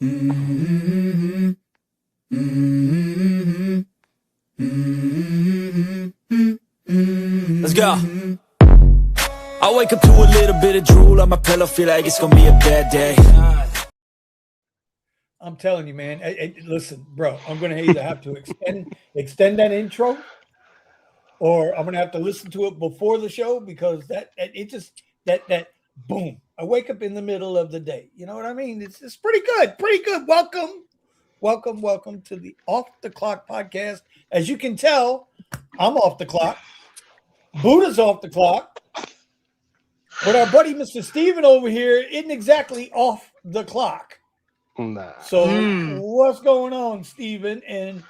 Mm-hmm. Mm-hmm. Mm-hmm. Let's go. I wake up to a little bit of drool on my pillow, feel like it's gonna be a bad day. I'm telling you, man. Listen, bro, I'm gonna either have to extend that intro, or I'm gonna have to listen to it before the show because it just that boom. I wake up in the middle of the day. You know what I mean? It's pretty good, pretty good. Welcome to the Off the Clock podcast. As you can tell, I'm off the clock. Buddha's off the clock, but our buddy Mr. Steven over here isn't exactly off the clock. Nah. So what's going on, Steven? And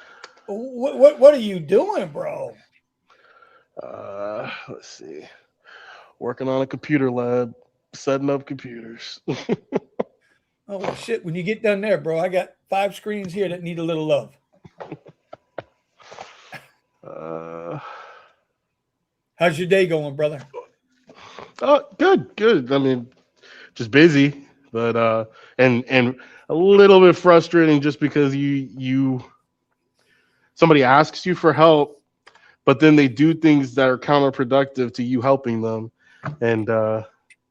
what are you doing, bro? Let's see. Working on a computer lab, setting up computers. Oh well, shit. When you get done there, bro, I got 5 screens here that need a little love. uh, How's your day going, brother? good. I mean, just busy, but and a little bit frustrating just because you somebody asks you for help, but then they do things that are counterproductive to you helping them, and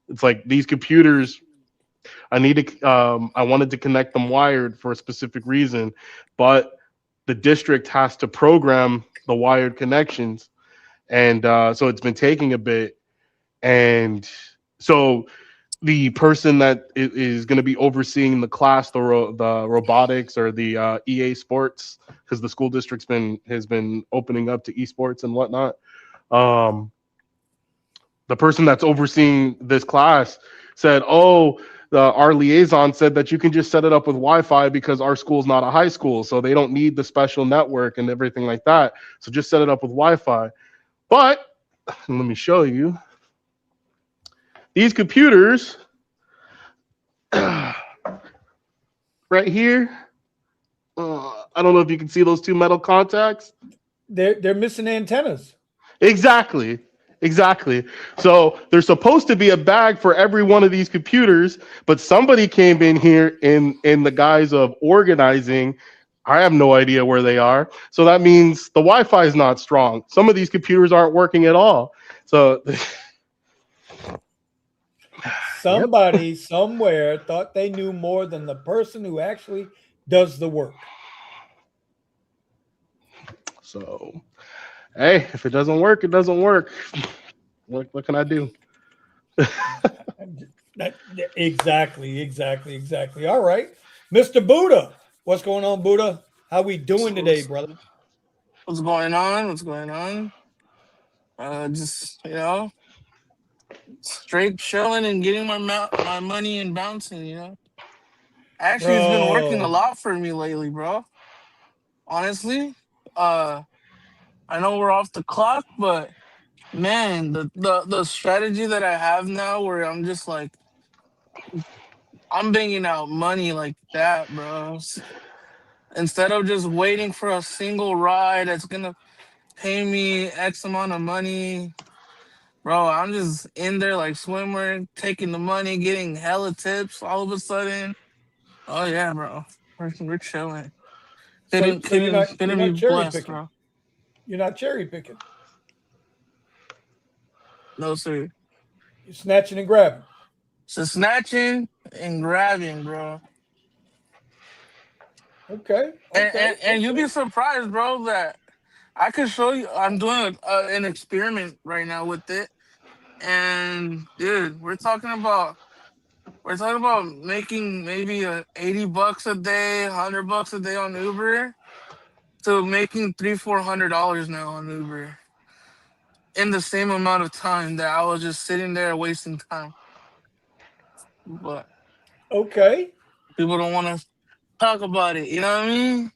it's like these computers. I wanted to connect them wired for a specific reason, but the district has to program the wired connections, and so it's been taking a bit, and so the person that is going to be overseeing the class, the robotics or the EA Sports, because the school district's has been opening up to esports and whatnot. Um, the person that's overseeing this class said, "Oh, our liaison said that you can just set it up with Wi-Fi because our school's not a high school, so they don't need the special network and everything like that. So just set it up with Wi-Fi." But let me show you these computers right here. I don't know if you can see those two metal contacts. They're missing antennas. Exactly. Exactly. So there's supposed to be a bag for every one of these computers, but somebody came in here in the guise of organizing. I have no idea where they are. So that means the Wi-Fi is not strong. Some of these computers aren't working at all. So yep. Somebody somewhere thought they knew more than the person who actually does the work. So hey, if it doesn't work, it doesn't work. What can I do? Exactly. All right, Mr. Buddha, what's going on, Buddha? How we doing So today, brother? what's going on? What's going on? Just straight chilling and getting my money and bouncing. Actually, it's been working a Bro, lot for me lately, bro. Honestly, uh, I know we're off the clock, but man, the strategy that I have now, where I'm just like I'm banging out money like that, bro. Instead of just waiting for a single ride that's gonna pay me X amount of money. Bro, I'm just in there like swimmer, taking the money, getting hella tips all of a sudden. Oh yeah, bro. We're chilling. so Couldn't so you're not couldn't you're couldn't be not cherry blessed, picking. bro. You're not cherry picking. No sir. You're snatching and grabbing. So snatching and grabbing, bro. Okay, And, okay, and and you'll okay. be surprised, bro, that I could show you. I'm doing an experiment right now with it, and dude, we're talking about making maybe $80 a day, $100 a day on Uber, to making $300-400 now on Uber in the same amount of time that I was just sitting there wasting time. But Okay. people don't want to talk about it. You know what I mean?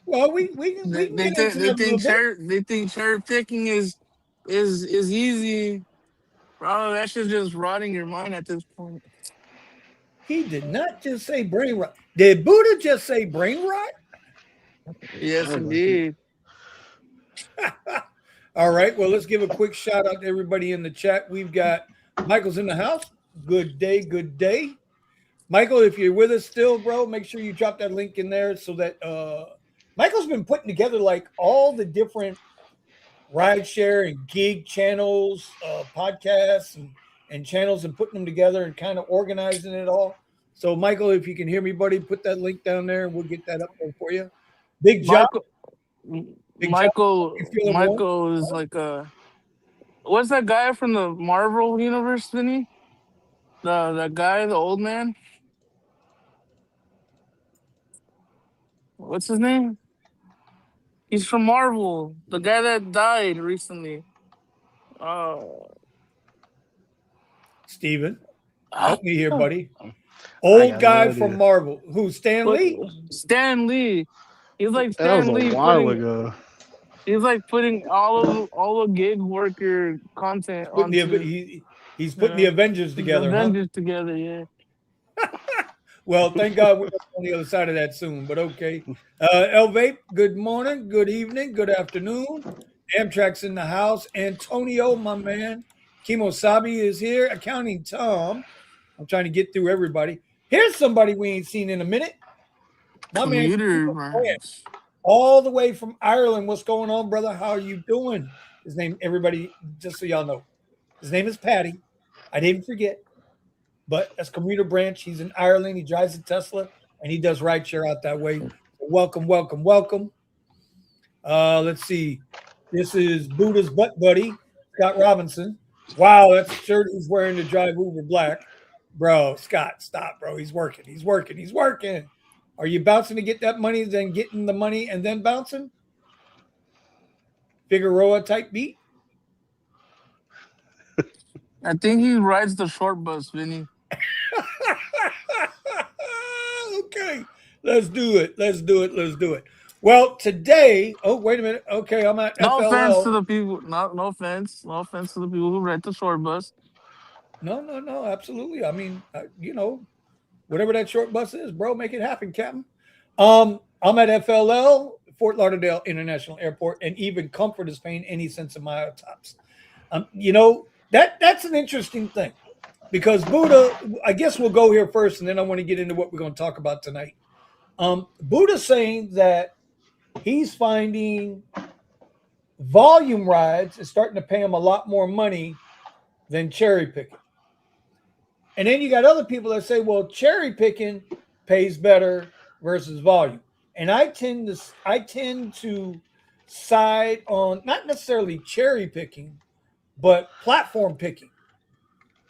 Well, we can get into They that a little think bit. cherry picking is easy, bro. That shit's just rotting your mind at this point. He did not just say brain rot. Did Buddha just say brain rot? Yes, Sounds like it. indeed. All right. Well, let's give a quick shout out to everybody in the chat. We've got Michael's in the house. Good day. Good day. Michael, if you're with us still, bro, make sure you drop that link in there so that Michael's been putting together like all the different rideshare and gig channels, podcasts and channels and putting them together and kind of organizing it all. So, Michael, if you can hear me, buddy, put that link down there and we'll get that up there for you. Big job. Michael is like what's that guy from the Marvel universe, Vinny? That guy, the old man. What's his name? He's from Marvel. The guy that died recently. Steven, help me here, Oh, buddy. I Old got guy no from idea. Marvel. Who? Stan what? Lee? Stan Lee. He's like That was Stan a Lee while putting. ago. He's like putting all the gig worker content Putting onto he's putting the Avengers the together, huh? Avengers together. Yeah. Well, thank God we're on the other side of that soon, but okay. El Vape, good morning, good evening, good afternoon. Amtrak's in the house. Antonio, my man. Kimosabi is here. Accounting Tom. I'm trying to get through everybody. Here's somebody we ain't seen in a minute. My man, Commuter branch. all the way from Ireland. What's going on, brother? How are you doing? His name, everybody, just so y'all know, his name is Patty. I didn't forget. But that's Commuter Branch. He's in Ireland. He drives a Tesla, and he does rideshare out that way. Welcome, welcome, welcome. Let's see. This is Buddha's butt buddy, Scott Robinson. Wow, that's a shirt he's wearing to drive Uber Black. Bro, Scott, stop, bro. He's working. He's working. He's working. Are you bouncing to get that money, then getting the money, and then bouncing? Figueroa type beat? I think he rides the short bus, Vinny. Okay, let's do it. Let's do it. Let's do it. Well, today, oh, wait a minute. Okay, I'm at No offense to FLL. the people. No offense. No offense to the people who ride the short bus. No, absolutely. I mean, whatever that short bus is, bro, make it happen, Captain. I'm at FLL, Fort Lauderdale International Airport, and even comfort is paying any cents of my tops. That's an interesting thing because Buddha, I guess we'll go here first, and then I want to get into what we're going to talk about tonight. Buddha's saying that he's finding volume rides is starting to pay him a lot more money than cherry picking. And then you got other people that say, well, cherry picking pays better versus volume. And I tend to side on not necessarily cherry picking, but platform picking.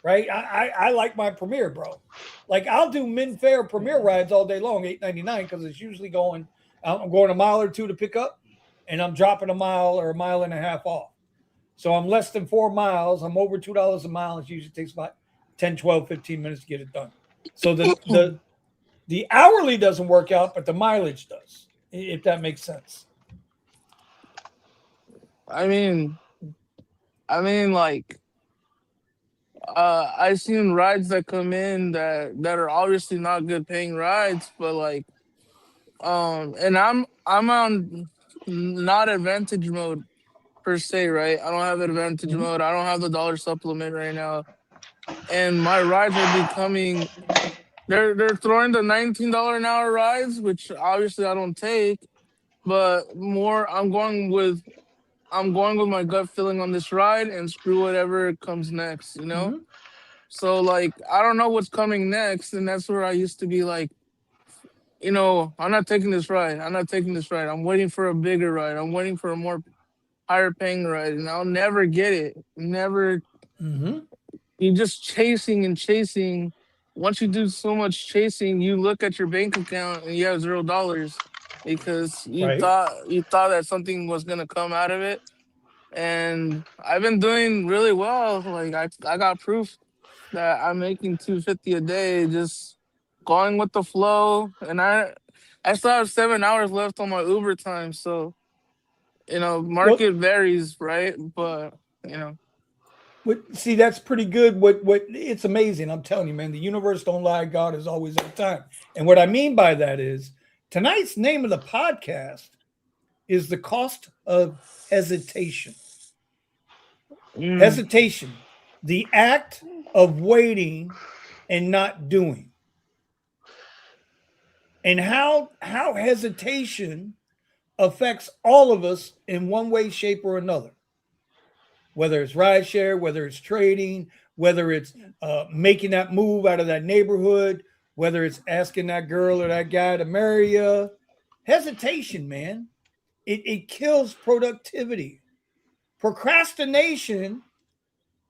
Right? I like my Premier, bro. Like I'll do min-fare Premier rides all day long, $8.99, because it's usually I'm going a mile or two to pick up, and I'm dropping a mile or a mile and a half off. So I'm less than 4 miles. I'm over $2 a mile. It usually takes about 10, 12, 15 minutes to get it done. So the hourly doesn't work out, but the mileage does, if that makes sense. I mean, like, I've seen rides that come in that are obviously not good paying rides, but like, and I'm on not advantage mode per se, right? I don't have advantage mode. I don't have the dollar supplement right now, and my rides are becoming. They're throwing the $19 an hour rides, which obviously I don't take, but more I'm going with my gut feeling on this ride and screw whatever comes next, you know? Mm-hmm. So like I don't know what's coming next, and that's where I used to be like, I'm not taking this ride. I'm not taking this ride. I'm waiting for a bigger ride. I'm waiting for a more higher paying ride, and I'll never get it. Never. Mm-hmm. You're just chasing and chasing. Once you do so much chasing, you look at your bank account and you have $0 because you Right. thought that something was gonna come out of it. And I've been doing really well. Like I got proof that I'm making 250 a day, just going with the flow. And I still have 7 hours left on my Uber time, so market varies, right? But see, that's pretty good. What it's amazing. I'm telling you, man, the universe don't lie. God is always on time. And what I mean by that is tonight's name of the podcast is the cost of hesitation. Hesitation, the act of waiting and not doing. and how hesitation affects all of us in one way, shape, or another. Whether it's rideshare, whether it's trading, whether it's making that move out of that neighborhood, whether it's asking that girl or that guy to marry you. Hesitation, man, it kills productivity. Procrastination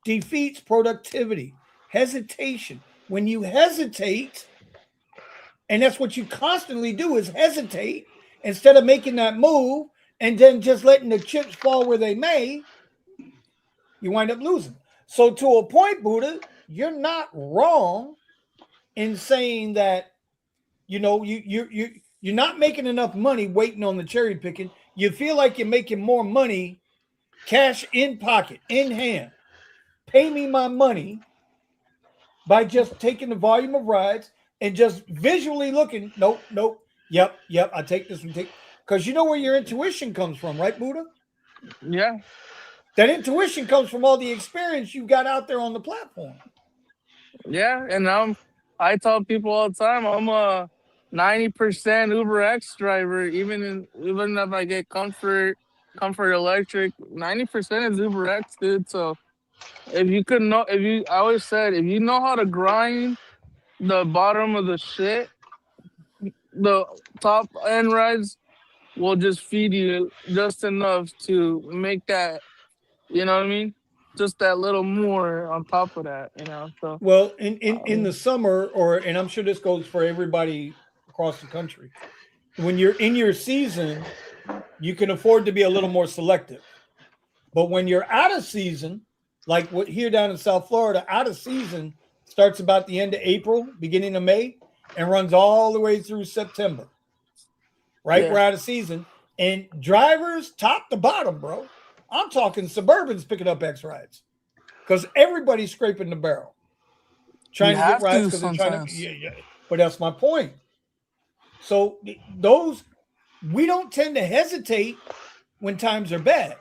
defeats productivity. Hesitation. When you hesitate, and that's what you constantly do is hesitate instead of making that move and then just letting the chips fall where they may, you wind up losing. So to a point, Buddha, you're not wrong in saying that, you're not making enough money waiting on the cherry picking. You feel like you're making more money, cash in pocket, in hand. Pay me my money by just taking the volume of rides and just visually looking. Nope. Yep. I take this one. Because you know where your intuition comes from, right, Buddha? Yeah. That intuition comes from all the experience you got out there on the platform. Yeah, and I tell people all the time I'm a 90% Uber X driver, even if I get comfort electric, 90% is Uber X, dude. So I always said if you know how to grind the bottom of the shit, the top end rides will just feed you just enough to make that, you know what I mean? Just that little more on top of that, So well, in the summer, and I'm sure this goes for everybody across the country, when you're in your season, you can afford to be a little more selective. But when you're out of season, like what here down in South Florida, out of season starts about the end of April, beginning of May, and runs all the way through September. Right? Yeah. We're out of season. And drivers top to bottom, bro. I'm talking Suburbans picking up X rides. Because everybody's scraping the barrel. Trying to get rides because they're trying to. Yeah. But that's my point. So we don't tend to hesitate when times are bad.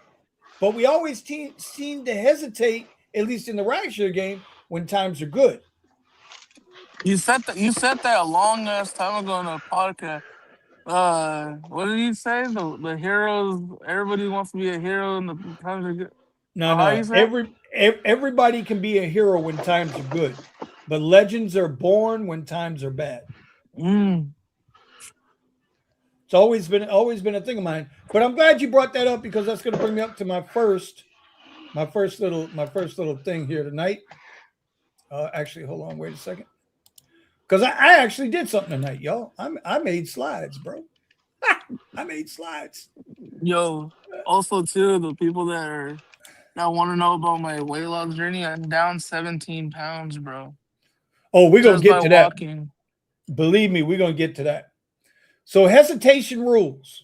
But we always seem to hesitate, at least in the rideshare game, when times are good. You said that a long ass time ago in a podcast. What did you say? The heroes. Everybody wants to be a hero, and the times are good. No. Everybody can be a hero when times are good, but legends are born when times are bad. It's always been a thing of mine. But I'm glad you brought that up because that's going to bring me up to my first little thing here tonight. Actually, hold on, wait a second. Because I actually did something tonight, y'all. I made slides, bro. I made slides. Yo, also too, the people that want to know about my weight loss journey, I'm down 17 pounds, bro. Oh, we're going to get to that. Believe me, we're going to get to that. So hesitation rules,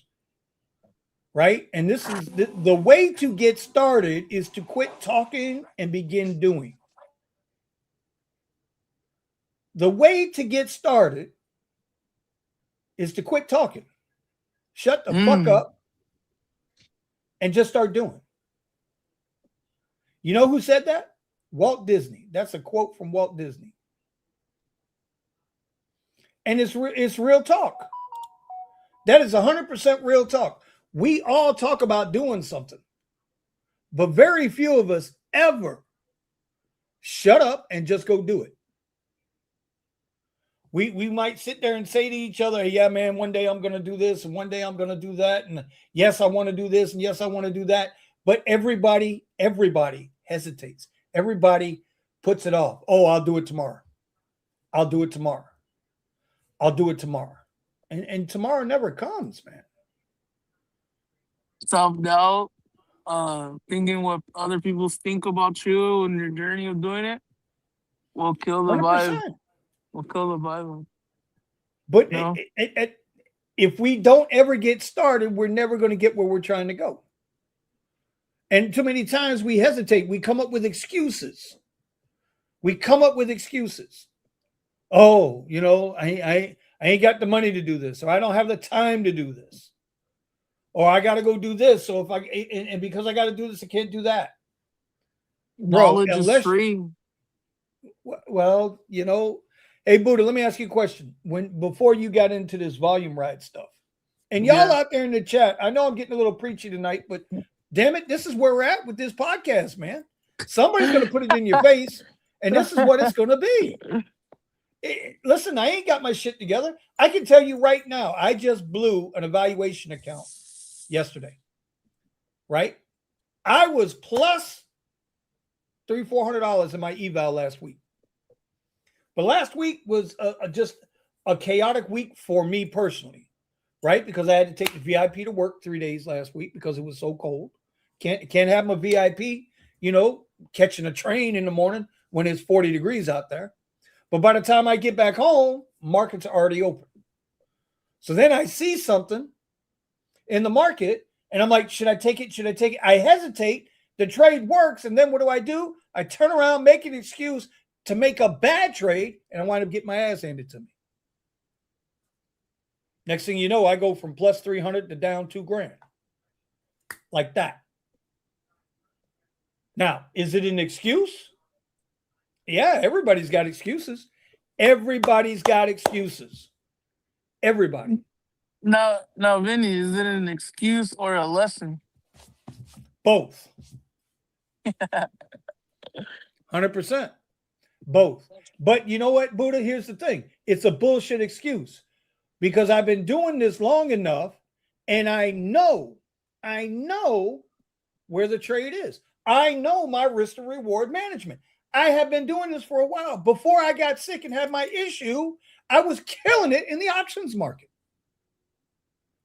right? And this is the way to get started is to quit talking and begin doing. The way to get started is to quit talking. Shut the fuck up and just start doing. You know who said that? Walt Disney. That's a quote from Walt Disney. And it's real talk. That is 100% real talk. We all talk about doing something, but very few of us ever shut up and just go do it. We might sit there and say to each other, yeah, man, one day I'm going to do this and one day I'm going to do that. And yes, I want to do this and yes, I want to do that. But everybody hesitates. Everybody puts it off. Oh, I'll do it tomorrow. I'll do it tomorrow. I'll do it tomorrow. And tomorrow never comes, man. Self-doubt, thinking what other people think about you and your journey of doing it will kill the 100%. Vibe. Will kill the vibe. But if we don't ever get started, we're never going to get where we're trying to go. And too many times we hesitate. We come up with excuses. Oh, I ain't got the money to do this, or I don't have the time to do this, or I got to go do this. So and because I got to do this, I can't do that. Knowledge is free. Well, Hey, Buddha, let me ask you a question. Before you got into this volume ride stuff, and y'all out there in the chat, I know I'm getting a little preachy tonight, but damn it, this is where we're at with this podcast, man. Somebody's going to put it in your face, and this is what it's going to be. Listen, I ain't got my shit together. I can tell you right now, I just blew an evaluation account yesterday, right? I was plus $300-400 in my eval last week. But last week was just a chaotic week for me personally, right? Because I had to take the VIP to work 3 days last week because it was so cold. Can't have my VIP, catching a train in the morning when it's 40 degrees out there. But by the time I get back home, markets are already open. So then I see something in the market, and I'm like, should I take it? Should I take it? I hesitate. The trade works, and then what do? I turn around, make an excuse to make a bad trade, and I wind up getting my ass handed to me. Next thing you know, I go from plus 300 to down $2,000. Like that. Now, is it an excuse? Yeah, everybody's got excuses. Everybody's got excuses. Everybody. Now, Vinny, is it an excuse or a lesson? Both. 100%. Both. But you know what, Buddha? Here's the thing. It's a bullshit excuse because I've been doing this long enough and I know where the trade is. I know my risk and reward management. I have been doing this for a while. Before I got sick and had my issue, I was killing it in the options market.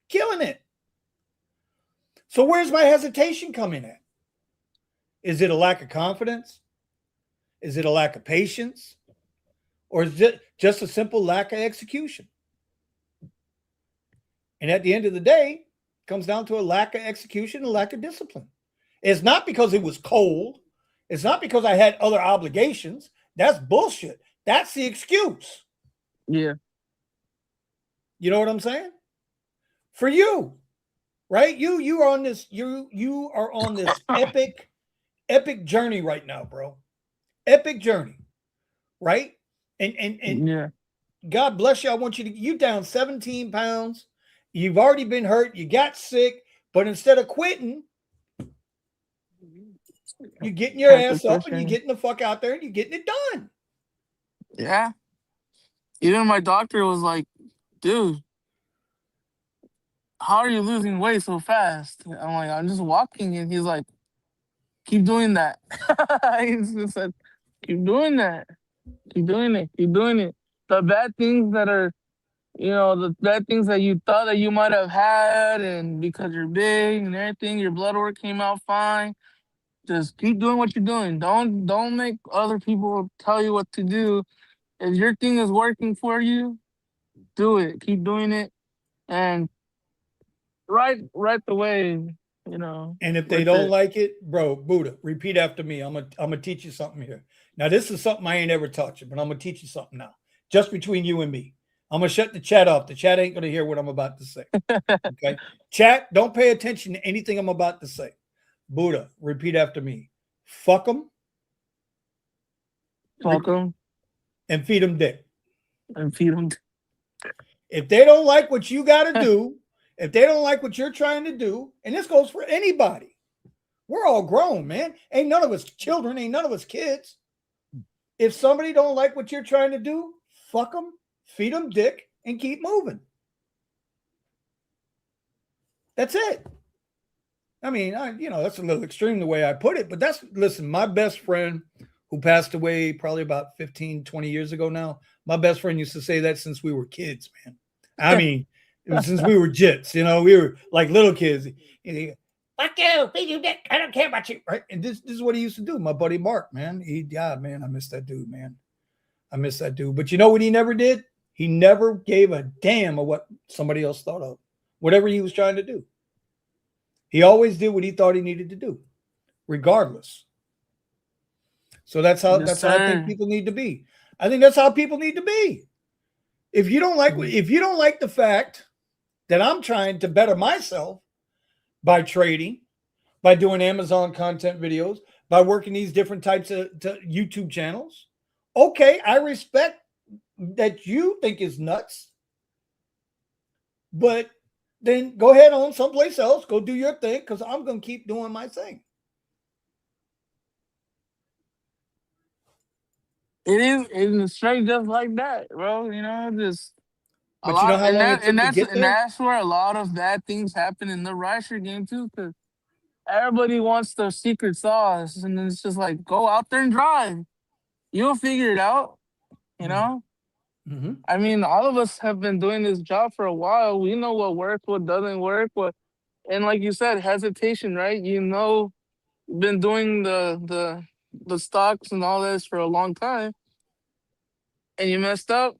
Killing it. So where's my hesitation coming at? Is it a lack of confidence? Is it a lack of patience? Or is it just a simple lack of execution? And at the end of the day, it comes down to a lack of execution, a lack of discipline. It's not because it was cold. It's not because I had other obligations. That's bullshit. That's the excuse. Yeah. You know what I'm saying? For you, right? You are on this, you are on this epic journey right now, bro. Epic journey. Right? And Yeah. God bless you. I want you down 17 pounds. You've already been hurt. You got sick, but instead of quitting, you're getting your ass up and you're getting the fuck out there and you're getting it done. Yeah. Even my doctor was like, dude, how are you losing weight so fast? I'm like, I'm just walking. And he's like, keep doing that. He just said, keep doing that. Keep doing it. Keep doing it. The bad things that are, the bad things that you thought that you might have had, and because you're big and everything, your blood work came out fine. Just keep doing what you're doing. Don't make other people tell you what to do. If your thing is working for you, do it. Keep doing it, and right the way, And if they don't like it, bro, Buddha, repeat after me. I'm gonna teach you something here. Now, this is something I ain't ever taught you, but I'm gonna teach you something now, just between you and me. I'm gonna shut the chat off. The chat ain't gonna hear what I'm about to say. Okay, chat, don't pay attention to anything I'm about to say. Buddha, repeat after me. Fuck them. Fuck them. And feed them dick. And feed them. If they don't like what you got to do, if they don't like what you're trying to do, and this goes for anybody, we're all grown, man. Ain't none of us children, ain't none of us kids. If somebody don't like what you're trying to do, fuck them, feed them dick, and keep moving. That's it. I mean, that's a little extreme the way I put it, but listen, my best friend who passed away probably about 15, 20 years ago now, my best friend used to say that since we were kids, man. I mean, since we were jits, we were like little kids. Fuck you, feed you dick, I don't care about you, right? And this is what he used to do. My buddy Mark, man, man, I miss that dude, man. I miss that dude. But you know what he never did? He never gave a damn of what somebody else thought of, whatever he was trying to do. He always did what he thought he needed to do, regardless. So that's how I think people need to be. I think that's how people need to be. If you don't like the fact that I'm trying to better myself by trading, by doing Amazon content videos, by working these different types of YouTube channels, okay, I respect that you think is nuts, but then go ahead on someplace else, go do your thing, because I'm gonna keep doing my thing. It's straight just like that, bro. You know, just a But you know lot, how long it took to get and there? that's where a lot of bad things happen in the Ricer game too, because everybody wants the secret sauce, and then it's just like go out there and drive. You'll figure it out. You know, Mm-hmm. I mean, all of us have been doing this job for a while. We know what works, what doesn't work, what, and like you said, hesitation, right? You know, been doing the stocks and all this for a long time, and you messed up.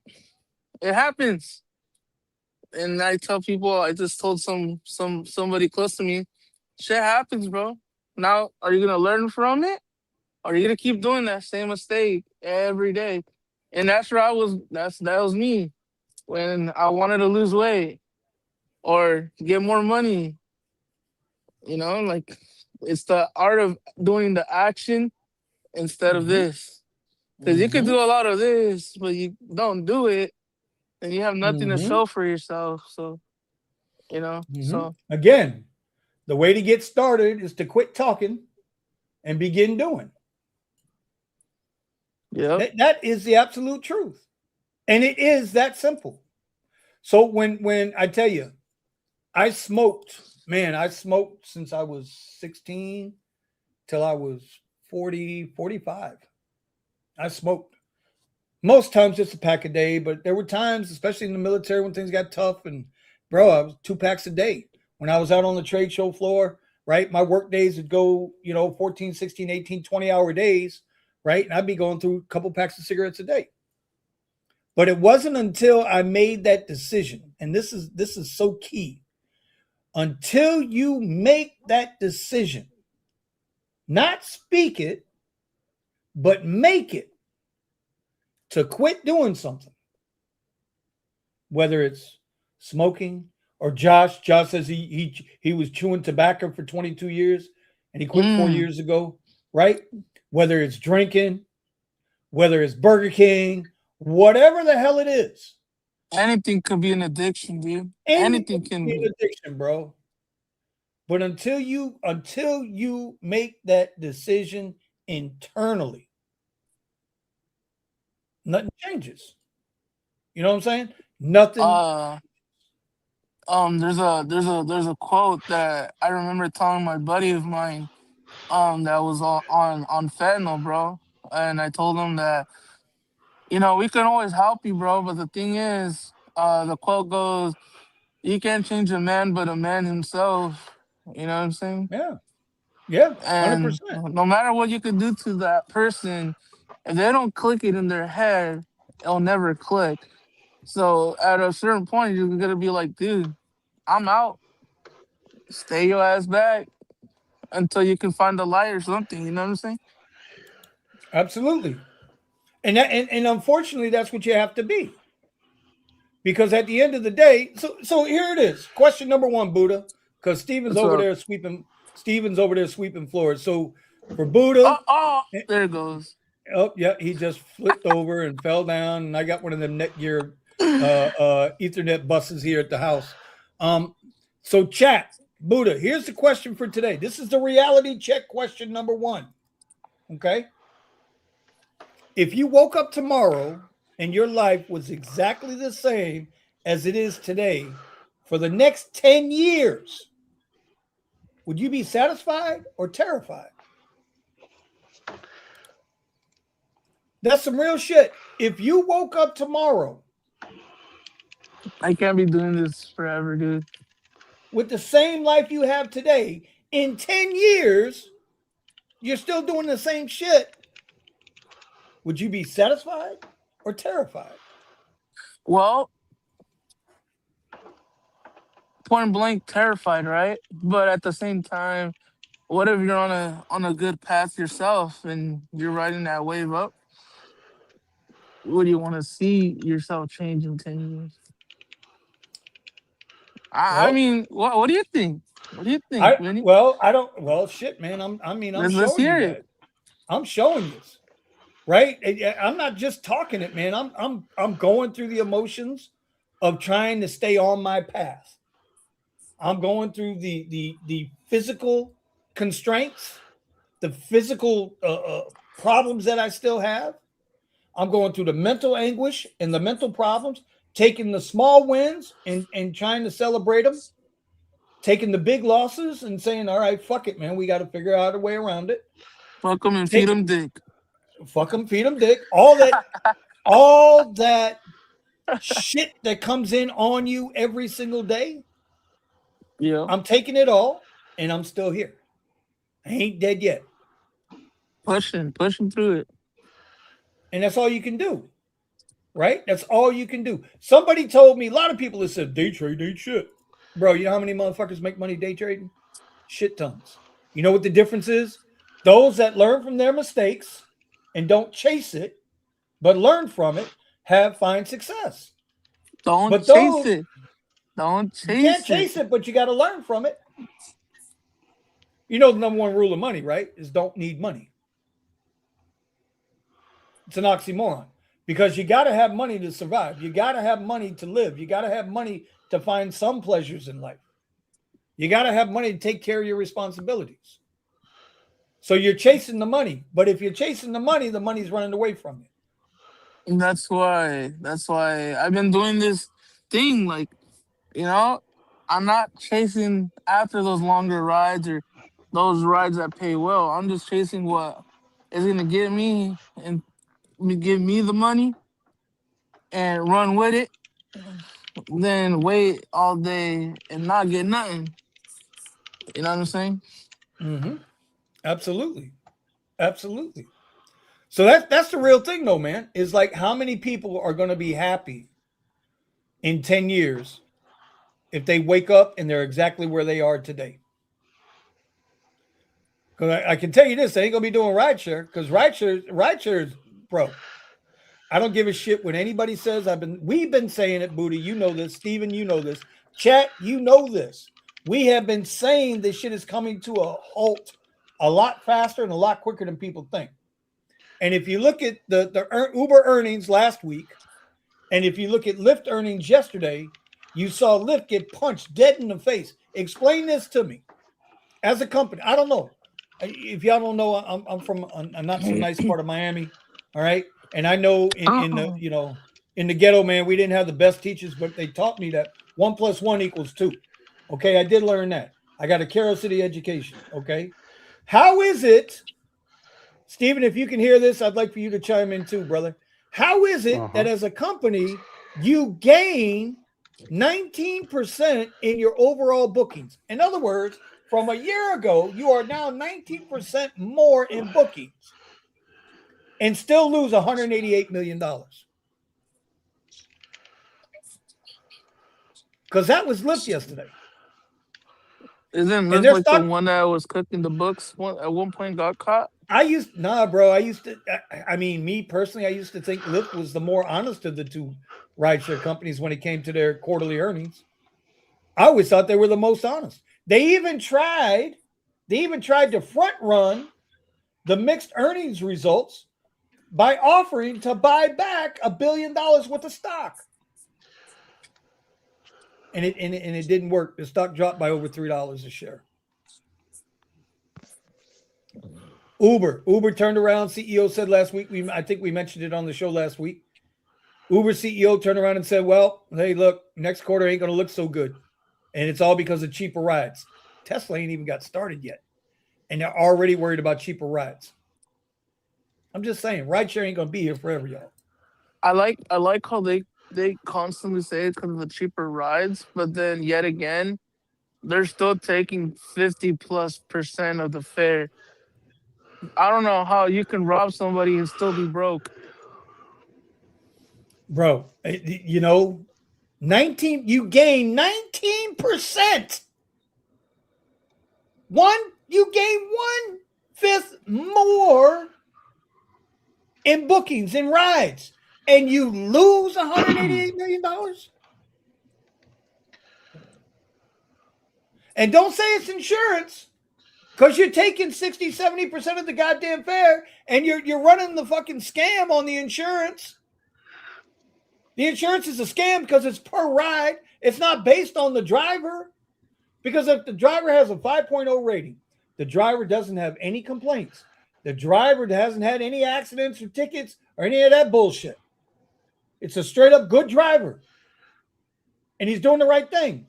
It happens. And I tell people, I just told somebody close to me, shit happens, bro. Now, are you gonna learn from it, or are you gonna keep doing that same mistake every day? And that's where I was. That was me when I wanted to lose weight or get more money. You know, like it's the art of doing the action instead of Mm-hmm. this. Because you could Mm-hmm. do a lot of this, but you don't do it, and you have nothing to Mm-hmm. show for yourself. So Mm-hmm. so Again, the way to get started is to quit talking and begin doing. yep. That is the absolute truth. And it is that simple. So when I tell you, I smoked, man, I smoked since I was 16 till I was 40, 45. I smoked. Most times just a pack a day, but there were times, especially in the military, when things got tough, and bro, I was 2 packs a day. When I was out on the trade show floor, right, my work days would go, 14, 16, 18, 20-hour days, right? And I'd be going through a couple packs of cigarettes a day. But it wasn't until I made that decision, and this is so key. Until you make that decision, not speak it, but make it, to quit doing something, whether it's smoking or Josh says he was chewing tobacco for 22 years and he quit 4 Mm, years ago, right? Whether it's drinking, whether it's Burger King, whatever the hell it is, anything could be an addiction, dude. anything Anything can can be an be. addiction, bro. But until you make that decision internally, nothing changes. You know what I'm saying? Nothing. Uh, there's a quote that I remember telling my buddy of mine, that was on fentanyl, bro. And I told him that, we can always help you, bro. But the thing is, the quote goes, you can't change a man, but a man himself. You know what I'm saying? Yeah. Yeah. And 100%. no matter what you could do to that person, if they don't click it in their head, it'll never click. So at a certain point, you're gonna be like, dude, I'm out. Stay your ass back until you can find a light or something. You know what I'm saying? Absolutely. And unfortunately, that's what you have to be. Because at the end of the day, so here it is. Question number one, Buddha, because Steven's What's over up? there sweeping. Steven's over there sweeping floors. So for Buddha, Oh, there it goes. oh yeah, he just flipped over and fell down. And I got one of them Netgear Ethernet buses here at the house. So chat, Buddha, here's the question for today. This is the reality check question number one. Okay. If you woke up tomorrow and your life was exactly the same as it is today for the next 10 years, would you be satisfied or terrified? That's some real shit. If you woke up tomorrow I can't be doing this forever, dude. with the same life you have today, in 10 years, you're still doing the same shit, would you be satisfied or terrified? Well, point blank, terrified, right? But at the same time, what if you're on a good path yourself and you're riding that wave up? What do you want to see yourself change in 10 years? I Well, mean, what do you think? What do you think, Vinny? I don't. Well, shit, man. I'm Let's showing you hear that. it. I'm showing you. right? I'm not just talking it, man. I'm going through the emotions of trying to stay on my path. I'm going through the physical constraints, the physical problems that I still have. I'm going through the mental anguish and the mental problems, taking the small wins and trying to celebrate them, taking the big losses and saying, all right, fuck it, man. We got to figure out a way around it. Fuck them and feed them dick. Fuck them, feed them dick. All that shit that comes in on you every single day. Yeah. I'm taking it all and I'm still here. I ain't dead yet. Pushing through it. And that's all you can do. Right? That's all you can do. Somebody told me, a lot of people have said day trade ain't shit. Bro, you know how many motherfuckers make money day trading? Shit tons. You know what the difference is? Those that learn from their mistakes and don't chase it, but learn from it, find success. Don't but chase those, it. Don't chase it. You can't chase it, but you got to learn from it. You know the number one rule of money, right? Is don't need money. It's an oxymoron. Because you got to have money to survive. You got to have money to live. You got to have money to find some pleasures in life. You got to have money to take care of your responsibilities. So you're chasing the money. But if you're chasing the money's running away from you. And that's why I've been doing this thing. Like, I'm not chasing after those longer rides or those rides that pay well. I'm just chasing what is going to get me and give me the money and run with it, then wait all day and not get nothing. You know what I'm saying? Mm-hmm. Absolutely. So that's the real thing, though, man. Is like how many people are going to be happy in 10 years if they wake up and they're exactly where they are today? Because I can tell you this, they ain't going to be doing rideshare because rideshare, bro. I don't give a shit what anybody says. We've been saying it, Booty. You know this. Steven, you know this. Chat, you know this. We have been saying this shit is coming to a halt a lot faster and a lot quicker than people think. And if you look at the Uber earnings last week, and if you look at Lyft earnings yesterday, you saw Lyft get punched dead in the face. Explain this to me. As a company, I don't know. If y'all don't know, I'm from a not so nice part of Miami. All right. And I know in the ghetto, man, we didn't have the best teachers, but they taught me that 1 + 1 = 2. Okay, I did learn that. I got a Carroll City education. Okay, how is it, Stephen? If you can hear this, I'd like for you to chime in too, brother. How is it that as a company you gain 19% in your overall bookings? In other words, from a year ago, you are now 19% more in bookings. And still lose $188 million. Because that was Lyft yesterday. Isn't Lyft like the one that was cooking the books at one point got caught? Me personally, I used to think Lyft was the more honest of the two rideshare companies when it came to their quarterly earnings. I always thought they were the most honest. They even tried to front run the mixed earnings results by offering to buy back $1 billion worth of stock. And it didn't work. The stock dropped by over $3 a share. Uber turned around. CEO said last week, I think we mentioned it on the show last week. Uber CEO turned around and said, well, hey, look, next quarter ain't going to look so good. And it's all because of cheaper rides. Tesla ain't even got started yet. And they're already worried about cheaper rides. I'm just saying, rideshare ain't going to be here forever, y'all. I like how they constantly say it's because of the cheaper rides, but then yet again, they're still taking 50+% of the fare. I don't know how you can rob somebody and still be broke. Bro, you gain 19%. You gain 1/5 more in bookings and rides, and you lose $188 million. And don't say it's insurance. Because you're taking 60, 70% of the goddamn fare and you're running the fucking scam on the insurance. The insurance is a scam because it's per ride. It's not based on the driver. Because if the driver has a 5.0 rating, the driver doesn't have any complaints. The driver hasn't had any accidents or tickets or any of that bullshit. It's a straight up good driver. And he's doing the right thing.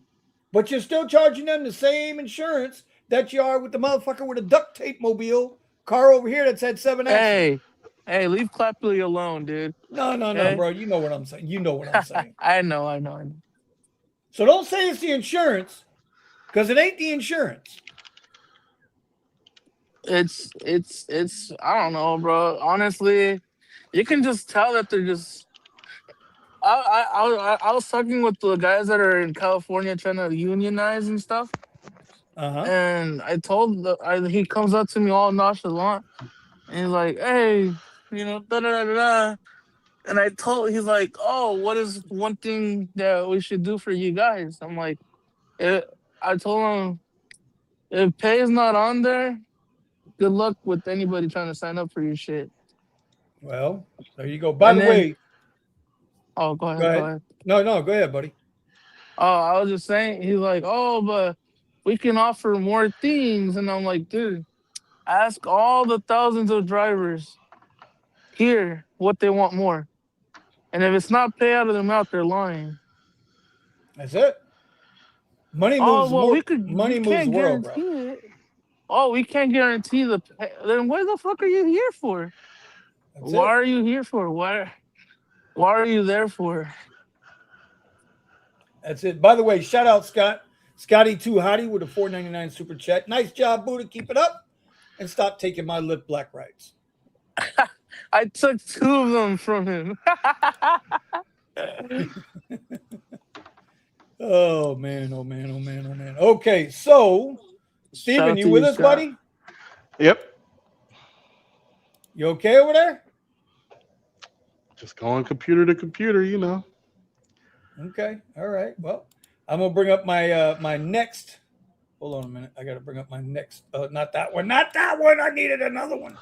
But you're still charging them the same insurance that you are with the motherfucker with a duct tape mobile car over here that's had 7 accidents. Hey, leave Clapley alone, dude. No, Okay? bro. You know what I'm saying. You know what I'm saying. I know. So don't say it's the insurance because it ain't the insurance. It's I don't know, bro. Honestly, you can just tell that they're just. I was talking with the guys that are in California trying to unionize and stuff, and I told he comes up to me all nonchalant, and he's like, "Hey, da da da da da," and he's like, "Oh, what is one thing that we should do for you guys?" I'm like, I told him, if pay is not on there, good luck with anybody trying to sign up for your shit. Well, there you go. By the way. Oh, go ahead. No, go ahead, buddy. Oh, I was just saying, he's like, oh, but we can offer more things. And I'm like, dude, ask all the thousands of drivers here what they want more. And if it's not pay out of their mouth, they're lying. That's it. Money moves money moves the world, bro. It. Oh, we can't guarantee the pay. Then what the fuck are you here for? Why are you here for? Why are you there for? That's it. By the way, shout out Scotty Too Hottie with a $4.99 super chat. Nice job, Buddha. Keep it up and stop taking my lip black rights. I took 2 of them from him. Oh man. Okay, so Steven, you with us, buddy? Yep. You okay over there? Just going computer to computer, Okay. All right. Well, I'm gonna bring up my my next. Hold on a minute. I gotta bring up my next. Not that one. I needed another one.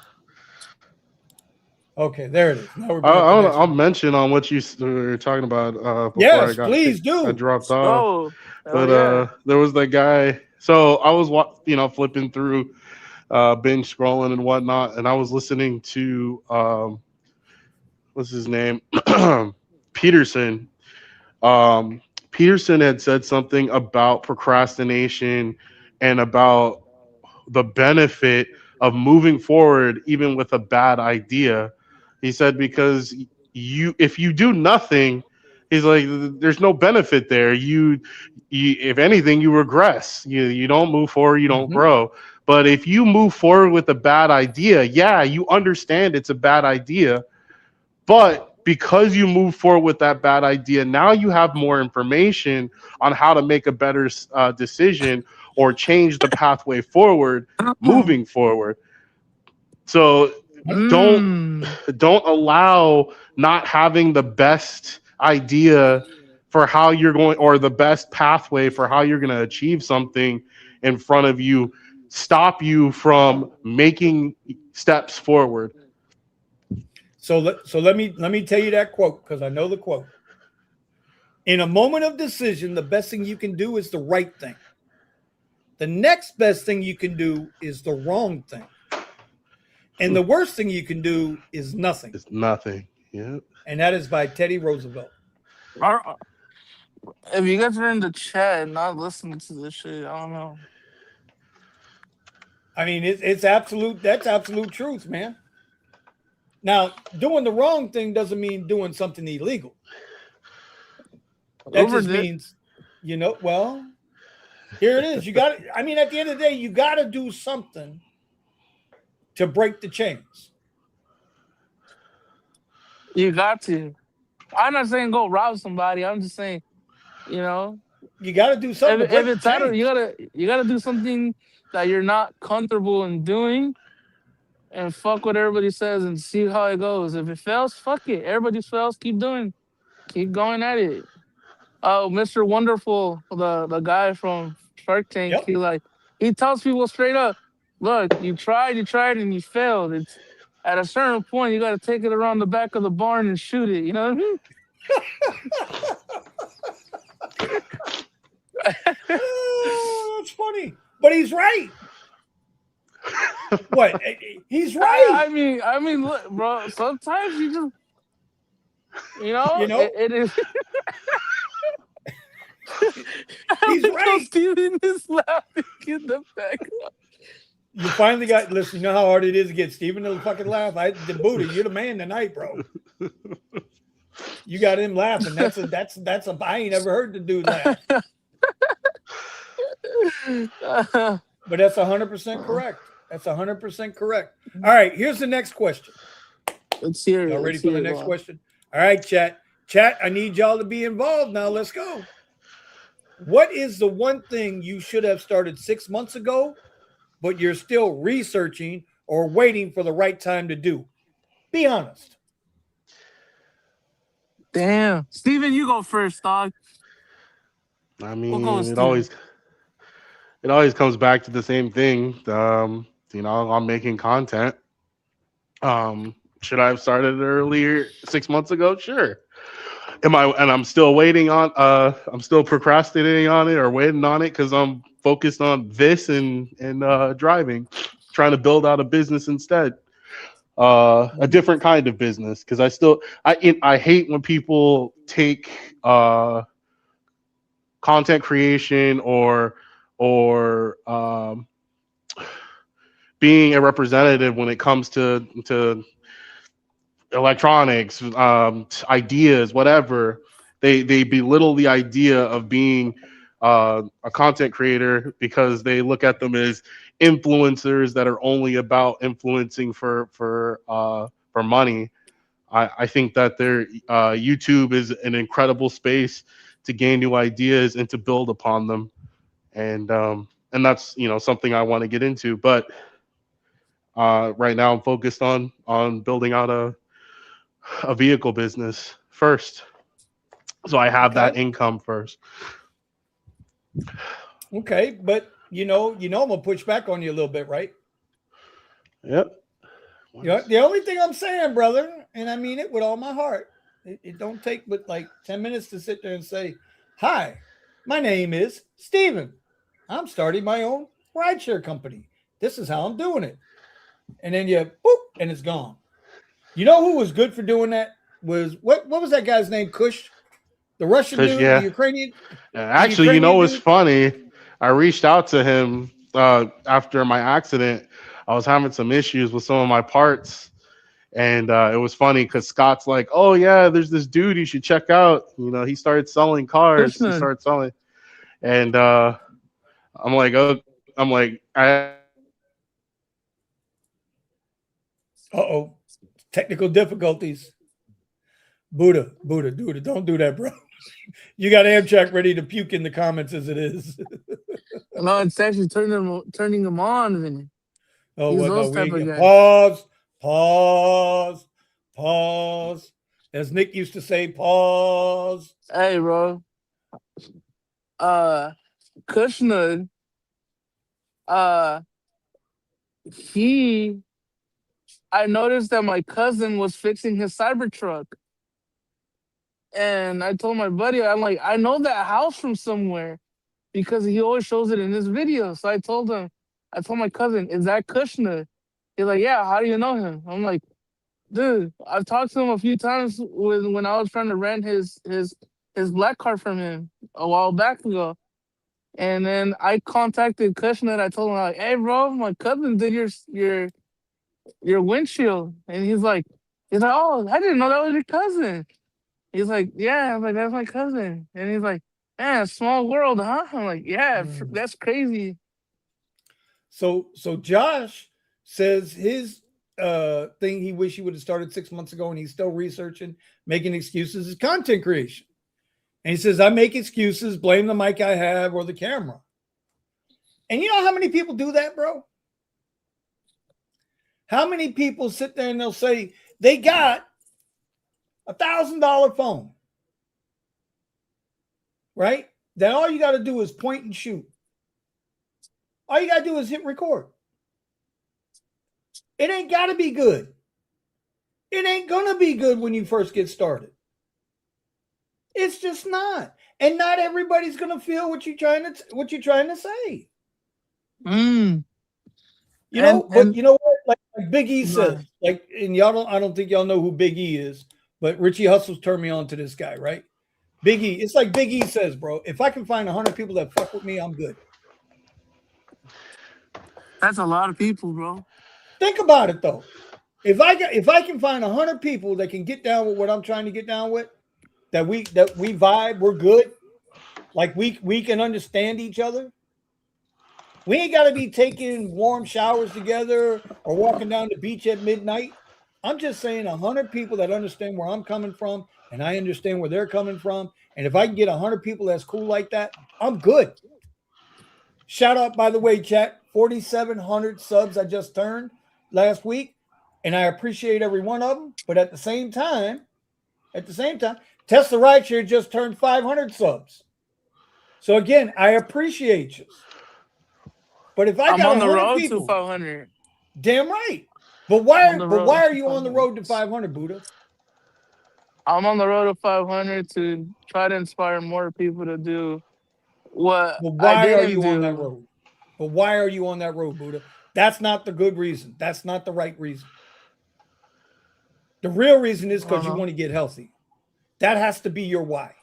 Okay, there it is. Now I'll mention on what you were talking about. Yes, please do. I dropped off. But there was that guy. So I was flipping through, binge scrolling and whatnot, and I was listening to what's his name? Peterson. Peterson had said something about procrastination and about the benefit of moving forward even with a bad idea. He said because if you do nothing, he's like, there's no benefit there. You if anything, you regress. You don't move forward, you don't grow. But if you move forward with a bad idea, you understand it's a bad idea. But because you move forward with that bad idea, now you have more information on how to make a better decision or change the pathway forward, moving forward. So don't allow not having the best idea for how you're going or the best pathway for how you're going to achieve something in front of you stop you from making steps forward. So let me tell you that quote because I know the quote. In a moment of decision, the best thing you can do is the right thing. The next best thing you can do is the wrong thing. And the worst thing you can do is nothing. It's nothing. Yeah. And that is by Teddy Roosevelt. If you guys are in the chat and not listening to this shit, I don't know. I mean, it's absolute. That's absolute truth, man. Now, doing the wrong thing doesn't mean doing something illegal. That just means, well, here it is. You got to, at the end of the day, you got to do something to break the chains. You got to. I'm not saying go rob somebody. I'm just saying, you got to do something. If it's out of, you gotta do something that you're not comfortable in doing. And fuck what everybody says and see how it goes. If it fails, fuck it. Everybody fails. Keep going at it. Oh, Mr. Wonderful, the guy from Shark Tank, he tells people straight up, look, you tried, and you failed. It's at a certain point you got to take it around the back of the barn and shoot it. You know what I mean? Oh, that's funny, but he's right. What? He's right. I mean, look, bro. Sometimes you just, You know, it is. he's right. Steven is laughing in the back. You finally got. Listen, you know how hard it is to get Steven to fucking laugh. The Buddha, you're the man tonight, bro. You got him laughing. That's a. I ain't ever heard the dude laugh. But that's 100% correct. That's 100% correct. All right, here's the next question. Let's hear it. Y'all ready for the next question? All right, chat. Chat, I need y'all to be involved now. Let's go. What is the one thing you should have started 6 months ago, but you're still researching or waiting for the right time to do? Be honest. Damn. Steven, you go first, dog. I mean, it always comes back to the same thing. I'm making content. Should I have started earlier 6 months ago? Sure. I'm still waiting on I'm still procrastinating on it or waiting on it because I'm focused on this and driving, trying to build out a business instead. A different kind of business, because I hate when people take content creation or being a representative when it comes to electronics, ideas, whatever. They belittle the idea of being a content creator because they look at them as influencers that are only about influencing for money. I think that YouTube is an incredible space to gain new ideas and to build upon them, and that's something I want to get into. But right now I'm focused on building out a vehicle business first, so I have that income first. Okay, but I'm gonna push back on you a little bit, right? Yep. The only thing I'm saying, brother, and I mean it with all my heart, it don't take but like 10 minutes to sit there and say, "Hi, my name is Steven. I'm starting my own rideshare company. This is how I'm doing it." And then you boop, and it's gone. You know who was good for doing that? Was what was that guy's name? Kuzz, the Russian dude, the Ukrainian. Actually, what's funny? I reached out to him after my accident. I was having some issues with some of my parts, and it was funny because Scott's like, "Oh yeah, there's this dude you should check out. He started selling cars. He started selling," and I'm like, Uh-oh. Technical difficulties. Buddha, don't do that, bro. You got Amtrak ready to puke in the comments as it is. No, it's actually turning them on, Vinny. Oh, well, no, pause. As Nick used to say, pause. Hey, bro. Kushner, I noticed that my cousin was fixing his Cybertruck. And I told my buddy, I'm like, I know that house from somewhere because he always shows it in his video. So I told my cousin, is that Kushner? He's like, yeah, how do you know him? I'm like, dude, I've talked to him a few times when I was trying to rent his black car from him a while back ago. And then I contacted Kushner. I told him, like, hey, bro, my cousin did your windshield. And he's like, oh, I didn't know that was your cousin. He's like, yeah. I'm like, that's my cousin. And he's like, man, small world, huh? I'm like, yeah, that's crazy. So Josh says his thing he wish he would have started 6 months ago, and he's still researching, making excuses, is content creation. And he says, I make excuses, blame the mic I have or the camera. And you know how many people do that, bro? How many people sit there and they'll say they got $1,000 phone, right? Then all you got to do is point and shoot. All you got to do is hit record. It ain't got to be good. It ain't going to be good when you first get started. It's just not. And not everybody's going to feel what you're trying to say. You know, but you know what? Like Big E says, like, and I don't think y'all know who Big E is, but Richie Hustle's turned me on to this guy, right? Big E. It's like Big E says, bro, if I can find 100 people that fuck with me, I'm good. That's a lot of people, bro. Think about it though. If I can find 100 people that can get down with what I'm trying to get down with, that we vibe, we're good. Like we can understand each other. We ain't got to be taking warm showers together or walking down the beach at midnight. I'm just saying 100 people that understand where I'm coming from and I understand where they're coming from. And if I can get 100 people that's cool like that, I'm good. Shout out, by the way, chat, 4,700 subs I just turned last week. And I appreciate every one of them. But at the same time, Tesla Rideshare just turned 500 subs. So again, I appreciate you. But if I'm on the road people, to 500, damn right. But why are you on the road to 500, Buddha? I'm on the road to 500 to try to inspire more people to do what I didn't do. On that road? But why are you on that road, Buddha? That's not the good reason. That's not the right reason. The real reason is because you want to get healthy. That has to be your why.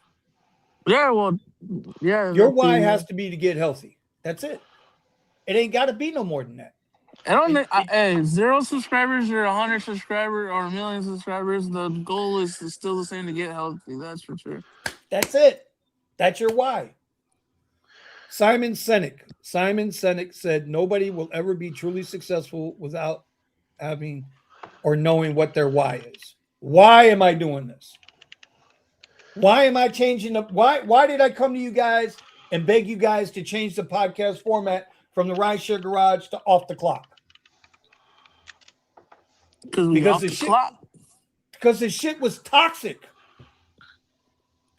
Yeah, well, yeah. Your why has to be to get healthy. That's it. It ain't got to be no more than that. I don't think 0 subscribers or 100 subscribers or 1 million subscribers. The goal is still the same, to get healthy. That's for sure. That's it. That's your why. Simon Sinek said nobody will ever be truly successful without having or knowing what their why is. Why am I doing this? Why am I changing the why did I come to you guys and beg you guys to change the podcast format from the Rideshare Garage to Off the Clock? Because the shit was toxic.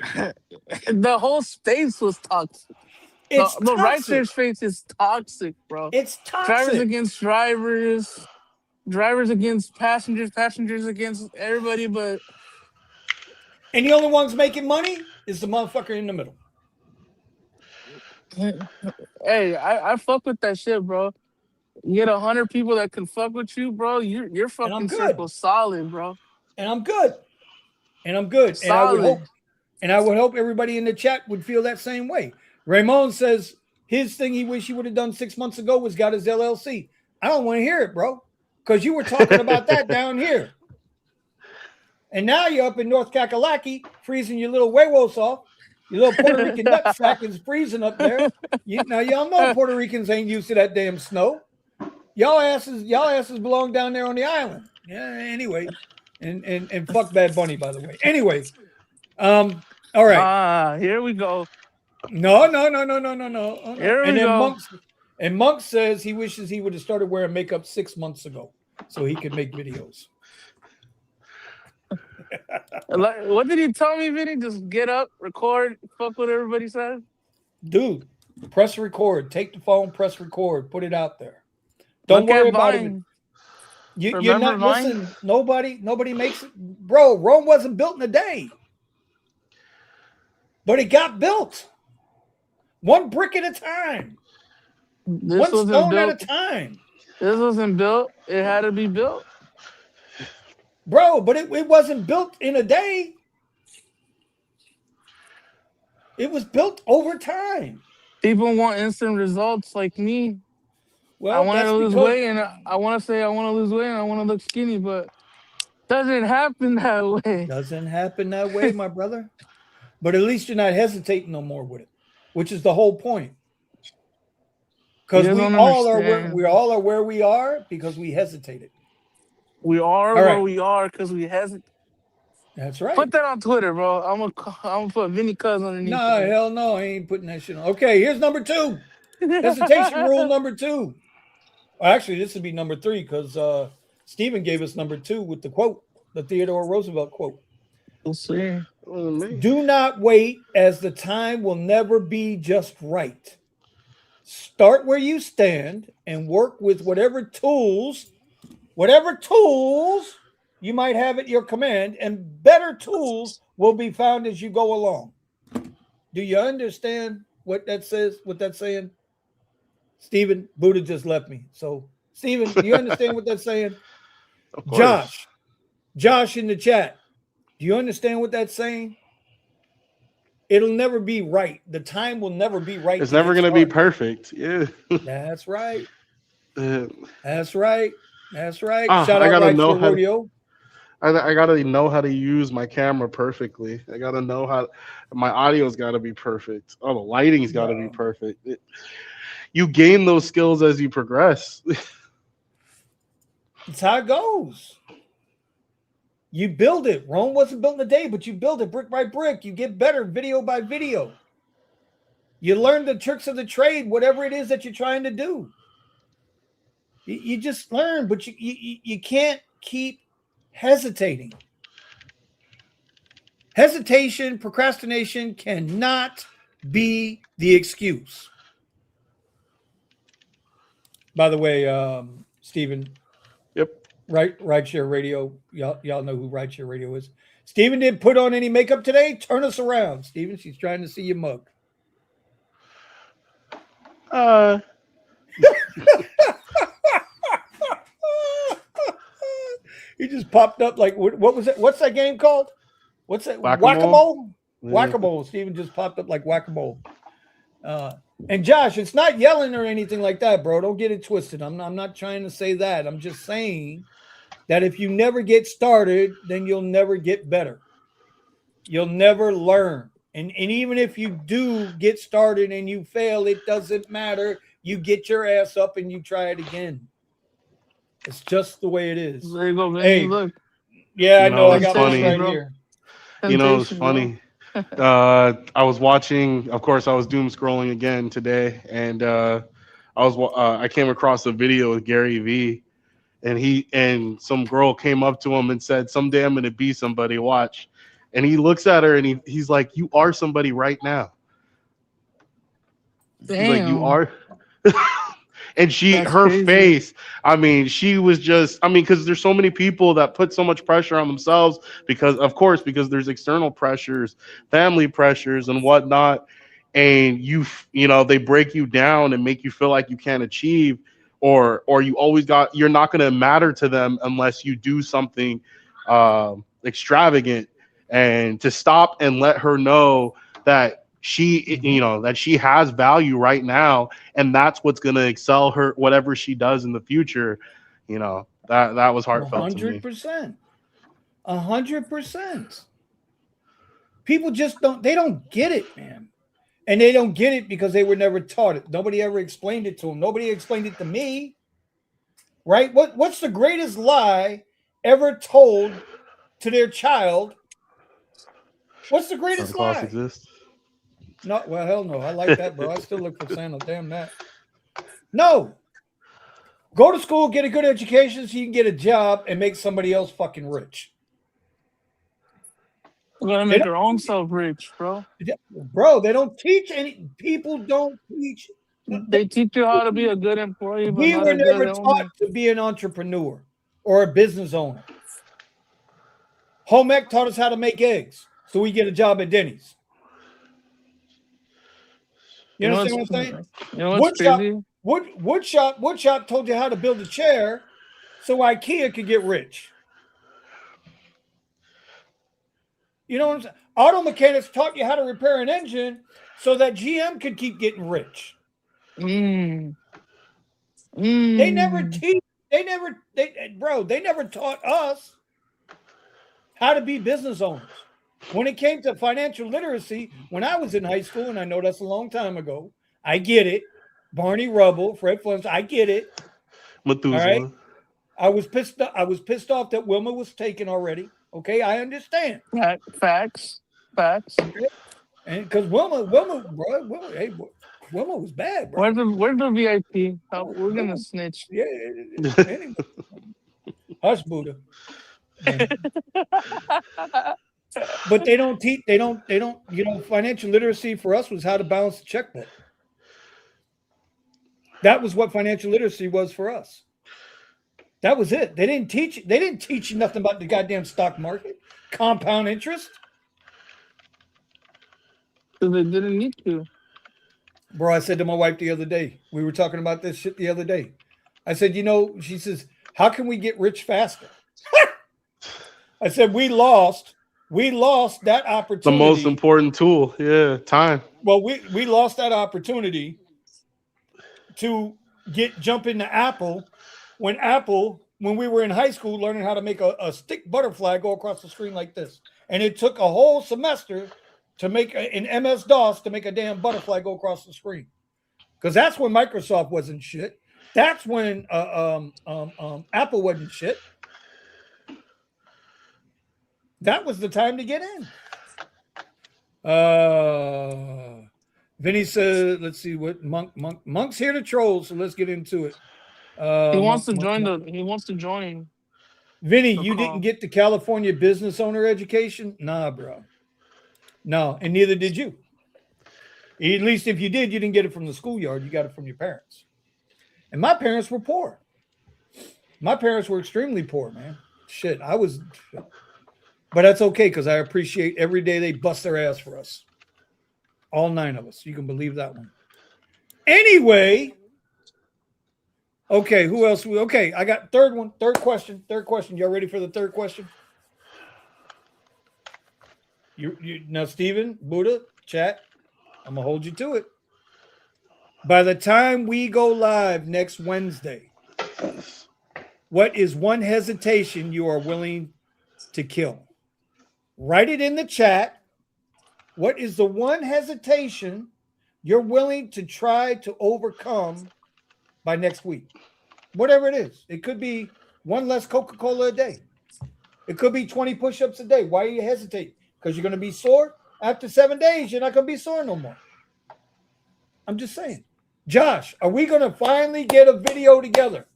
The whole space was toxic. The Rideshare space is toxic, bro. It's toxic. Drivers against drivers, drivers against passengers, passengers against everybody, but. And the only ones making money is the motherfucker in the middle. Hey, I fuck with that shit, bro. You get 100 people that can fuck with you, bro. Your fucking circle solid, bro. And I'm good. Solid. And I would hope everybody in the chat would feel that same way. Ramon says his thing he wish he would have done 6 months ago was got his LLC. I don't want to hear it, bro, because you were talking about that down here. And now you're up in North Kakalaki freezing your little huevos off. Your little Puerto Rican nutsack is freezing up there. Now y'all know Puerto Ricans ain't used to that damn snow. Y'all asses belong down there on the island. Yeah, anyway. And fuck Bad Bunny, by the way. Anyway. All right. Here we go. No. Here we go. Monk says he wishes he would have started wearing makeup 6 months ago so he could make videos. What did he tell me, Vinny? Just get up, record, fuck what everybody says? Dude, press record. Take the phone, press record, put it out there. Don't worry about it. You're not listening. Nobody makes it. Bro, Rome wasn't built in a day. But it got built. One brick at a time. One stone at a time. This wasn't built. It had to be built. Bro, but it wasn't built in a day. It was built over time. People want instant results like me. Well, I want to lose weight, and I want to say I want to lose weight, and I want to look skinny, but doesn't happen that way. Doesn't happen that way, my brother. But at least you're not hesitating no more with it, which is the whole point. Because we all are where we are because we hesitated. We are where we are because we hesitate. That's right. Put that on Twitter, bro. I'm gonna put Vinny Kuzz underneath. No, hell no, I ain't putting that shit on. Okay, here's number 2. Hesitation rule number 2. Well, actually, this would be number 3 because Stephen gave us number 2 with the quote, the Theodore Roosevelt quote. We'll see. Do not wait, as the time will never be just right. Start where you stand and work with whatever tools Whatever tools you might have at your command, and better tools will be found as you go along. Do you understand what that says? What that's saying? Stephen, Buddha just left me. So, Stephen, do you understand what that's saying? Of course. Josh in the chat, do you understand what that's saying? It'll never be right. The time will never be right. It's never going to be perfect. Yeah. That's right. Uh, That's right. That's right. I Shout out gotta Right know Share Rodeo. I gotta know how to use my camera perfectly. I gotta know how my audio's got to be perfect. Oh, the lighting's got to be perfect. You gain those skills as you progress. It's how it goes. You build it. Rome wasn't built in a day, but you build it brick by brick. You get better video by video. You learn the tricks of the trade, whatever it is that you're trying to do. You just learn, but you can't keep hesitating. Hesitation, procrastination cannot be the excuse. By the way, Stephen. Yep. Right Share Radio. Y'all know who Right Share Radio is. Stephen didn't put on any makeup today. Turn us around, Stephen. She's trying to see your mug. He just popped up like what was it? What's that game called? What's that? Whack-a-mole? Whack-a-mole. Stephen just popped up like whack-a-mole. And Josh, it's not yelling or anything like that, bro. Don't get it twisted. I'm not trying to say that. I'm just saying that if you never get started, then you'll never get better. You'll never learn. And even if you do get started and you fail, it doesn't matter. You get your ass up and you try it again. It's just the way it is. There you go, man. Hey, Look. Yeah, I know. I got funny, this right bro. here. You know, it's funny. I was watching, of course, I was doom scrolling again today, and I came across a video with Gary Vee, and some girl came up to him and said, "Someday I'm gonna be somebody. Watch." And he looks at her and he's like, "You are somebody right now." Damn. He's like, "You are." And That's her crazy. face, I mean, she was just, I mean, because there's so many people that put so much pressure on themselves because there's external pressures, family pressures and whatnot. And you know, they break you down and make you feel like you can't achieve, or you're not going to matter to them unless you do something extravagant. And to stop and let her know that that she has value right now, and that's what's going to excel her, whatever she does in the future. You know, that was heartfelt to me. 100%. 100%. People just don't get it, man. And they don't get it because they were never taught it. Nobody ever explained it to them. Nobody explained it to me. Right? What's the greatest lie ever told to their child? What's the greatest Santa Claus lie? exists. No, well, hell no. I like that, bro. I still look for Santa. Damn that. No. Go to school, get a good education so you can get a job and make somebody else fucking rich. We're gonna make our own self rich, bro. Bro, they don't teach any. People don't teach. They teach you how to be a good employee, but We not were a never good taught owner. to be an entrepreneur or a business owner. Home ec taught us how to make eggs, so we get a job at Denny's. You understand what I'm saying? You know what's crazy? Woodshop told you how to build a chair, so IKEA could get rich. You know what I'm saying? Auto mechanics taught you how to repair an engine, so that GM could keep getting rich. They never teach. They never taught us how to be business owners. When it came to financial literacy, when I was in high school, and I know that's a long time ago, I get it. Barney Rubble, Fred Flintstone, I get it. Methuselah. All right. I was pissed off that Wilma was taken already. Okay, I understand. Facts. Okay? And because Wilma was bad, bro. Where's the VIP? Oh, we're gonna snitch. Yeah. Anyway. Hush, Buddha. But they don't teach. They don't. You know, financial literacy for us was how to balance the checkbook. That was what financial literacy was for us. That was it. They didn't teach you nothing about the goddamn stock market, compound interest. Because they didn't need to. Bro, I said to my wife the other day, we were talking about this shit the other day. I said, she says, how can we get rich faster? I said, we lost that opportunity. The most important tool. Yeah, time. Well, we lost that opportunity to jump into Apple when we were in high school learning how to make a stick butterfly go across the screen like this. And it took a whole semester to make an MS-DOS to make a damn butterfly go across the screen. Because that's when Microsoft wasn't shit. That's when Apple wasn't shit. That was the time to get in. Vinny said, let's see what Monk's here to troll, so let's get into it. He wants to join. Vinny, you didn't get the California business owner education? Nah, bro. No, and neither did you. At least if you did, you didn't get it from the schoolyard. You got it from your parents. And my parents were poor. My parents were extremely poor, man. Shit, but that's okay because I appreciate every day they bust their ass for us. All 9 of us. You can believe that one. Anyway. Okay, who else? Okay, I got third question. Y'all ready for the third question? You now, Steven, Buddha, chat. I'm gonna hold you to it. By the time we go live next Wednesday, what is one hesitation you are willing to kill? Write it in the chat. What is the one hesitation you're willing to try to overcome by next week? Whatever it is. It could be one less Coca-Cola a day. It could be 20 push-ups a day. Why are you hesitating? Because you're going to be sore? After 7 days, you're not going to be sore no more. I'm just saying. Josh, are we going to finally get a video together?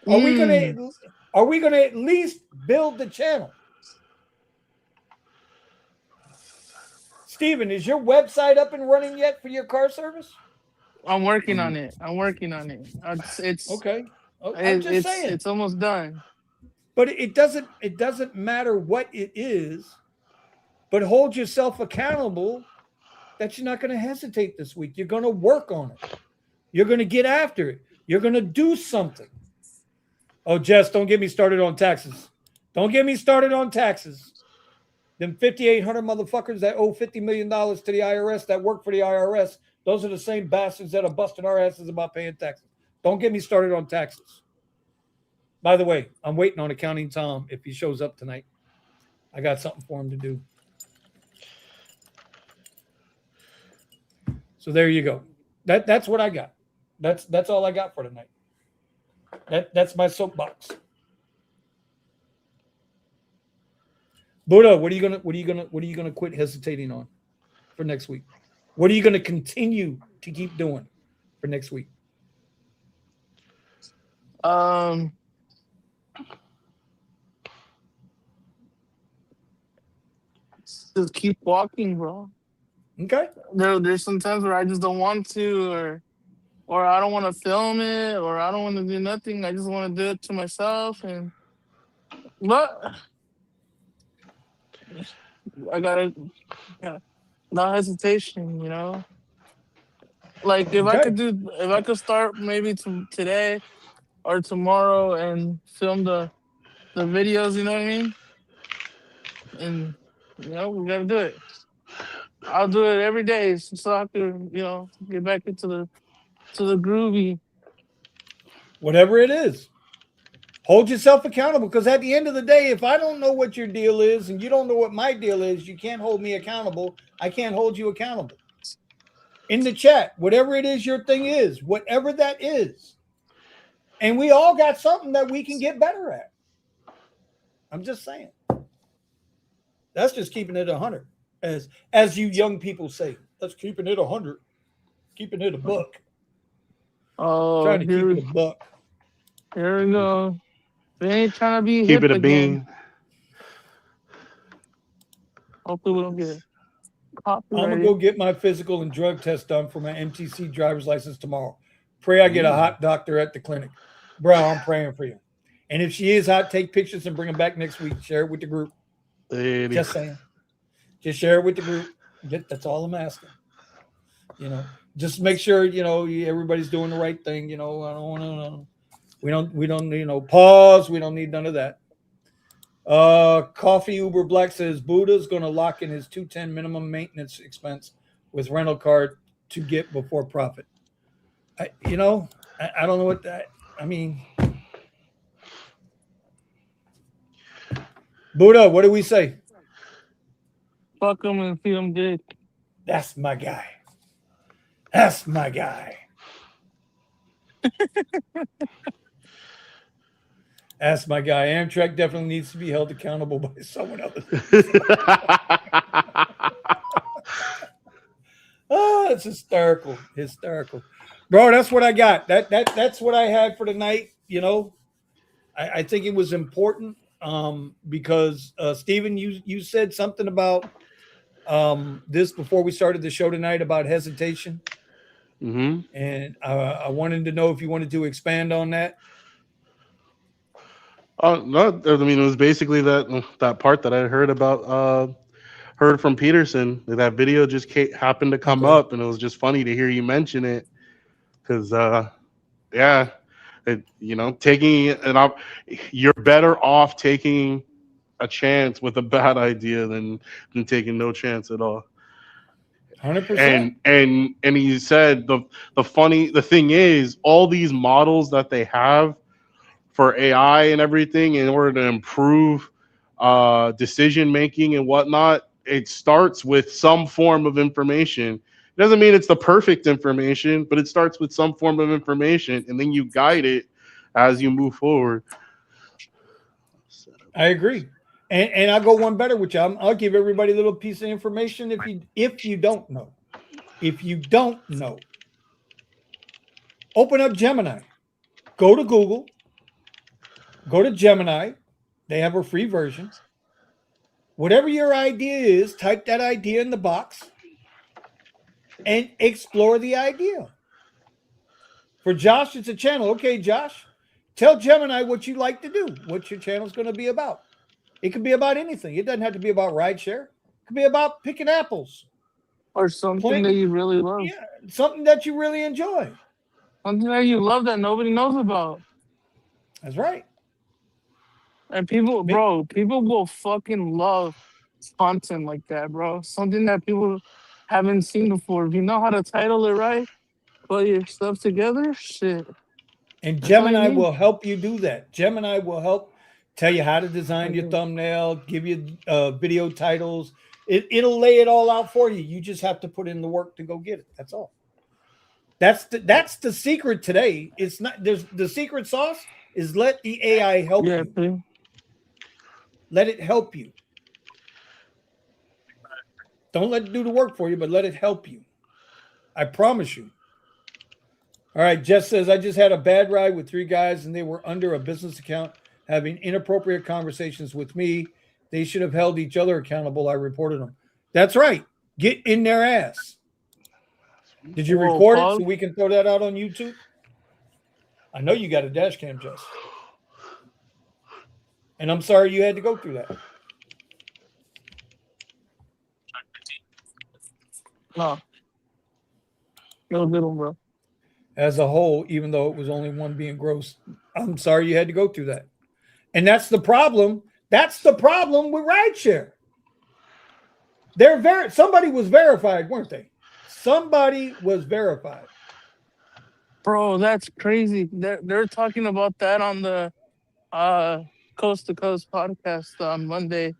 Are we going to at least build the channel? Steven, is your website up and running yet for your car service? I'm working on it. It's okay. I'm just saying. It's almost done. But it doesn't matter what it is, but hold yourself accountable that you're not going to hesitate this week. You're going to work on it. You're going to get after it. You're going to do something. Oh, Jess, don't get me started on taxes. Don't get me started on taxes. Them 5,800 motherfuckers that owe $50 million to the IRS that work for the IRS, those are the same bastards that are busting our asses about paying taxes. Don't get me started on taxes. By the way, I'm waiting on Accounting Tom if he shows up tonight. I got something for him to do. So there you go. That's what I got. That's all I got for tonight. That's my soapbox. Buddha, what are you gonna quit hesitating on for next week? What are you gonna continue to keep doing for next week? Just keep walking, bro. Okay. There's some times where I just don't want to, or I don't want to film it, or I don't want to do nothing. I just want to do it to myself, but I gotta no hesitation, you know. Like if I could start maybe today or tomorrow and film the videos, you know what I mean? And we gotta do it. I'll do it every day so I can, get back into the groovy. Whatever it is. Hold yourself accountable, because at the end of the day, if I don't know what your deal is and you don't know what my deal is, you can't hold me accountable. I can't hold you accountable. In the chat, whatever it is your thing is, whatever that is. And we all got something that we can get better at. I'm just saying. That's just keeping it 100. As you young people say, that's keeping it 100. Keeping it a buck. Oh, trying to keep it a buck. Here we go. We ain't trying to be keep hip it a again. bean. Hopefully we don't get copyrighted. I'm gonna go get my physical and drug test done for my MTC driver's license tomorrow. Pray I get a hot doctor at the clinic. Bro, I'm praying for you. And if she is hot, take pictures and bring them back next week. Share it with the group. Just saying. Just share it with the group. That's all I'm asking. You know, just make sure, you know, everybody's doing the right thing. You know, I don't want to, we don't, you know, pause. We don't need none of that. Coffee Uber Black says Buddha's going to lock in his 210 minimum maintenance expense with rental car to get before profit. I don't know what that, I mean, Buddha, what do we say? Fuck him and feed him good. That's my guy. That's my guy. That's my guy. Amtrak definitely needs to be held accountable by someone else. Oh, it's hysterical. Hysterical. Bro, that's what I got. That's what I had for tonight. You know, I think it was important because Steven, you said something about this before we started the show tonight about hesitation. Mm-hmm. And I wanted to know if you wanted to expand on that. No, I mean, it was basically that part that I heard from Peterson. That video just happened to come up, and it was just funny to hear you mention it because, yeah, you're better off taking a chance with a bad idea than taking no chance at all. 100%. And he said the thing is, all these models that they have for AI and everything in order to improve decision making and whatnot, it starts with some form of information. It doesn't mean it's the perfect information, but it starts with some form of information, and then you guide it as you move forward. I agree. And I'll go one better with you. I'll give everybody a little piece of information if you don't know. If you don't know, open up Gemini. Go to Google. Go to Gemini. They have a free version. Whatever your idea is, type that idea in the box and explore the idea. For Josh, it's a channel. Okay, Josh, tell Gemini what you like to do, what your channel is going to be about. It could be about anything. It doesn't have to be about rideshare. It could be about picking apples. Or something that you really love. Yeah, something that you really enjoy. Something that you love that nobody knows about. That's right. And people will fucking love content like that, bro. Something that people haven't seen before. If you know how to title it right, put your stuff together, shit. And Gemini will help you do that. Gemini will help tell you how to design your thumbnail, give you video titles. It'll lay it all out for you. You just have to put in the work to go get it. That's all. That's the secret today. It's not the secret sauce is let the AI help you. Please. Let it help you. Don't let it do the work for you, but let it help you. I promise you. All right, Jess says, I just had a bad ride with 3 guys and they were under a business account having inappropriate conversations with me. They should have held each other accountable. I reported them. That's right. Get in their ass. Did you record it so we can throw that out on YouTube? I know you got a dash cam, Jess. And I'm sorry you had to go through that. No. No good one, bro. As a whole, even though it was only one being gross, I'm sorry you had to go through that. And that's the problem. That's the problem with rideshare. Somebody was verified, weren't they? Somebody was verified. Bro, that's crazy. They're talking about that on the Coast to Coast podcast on Monday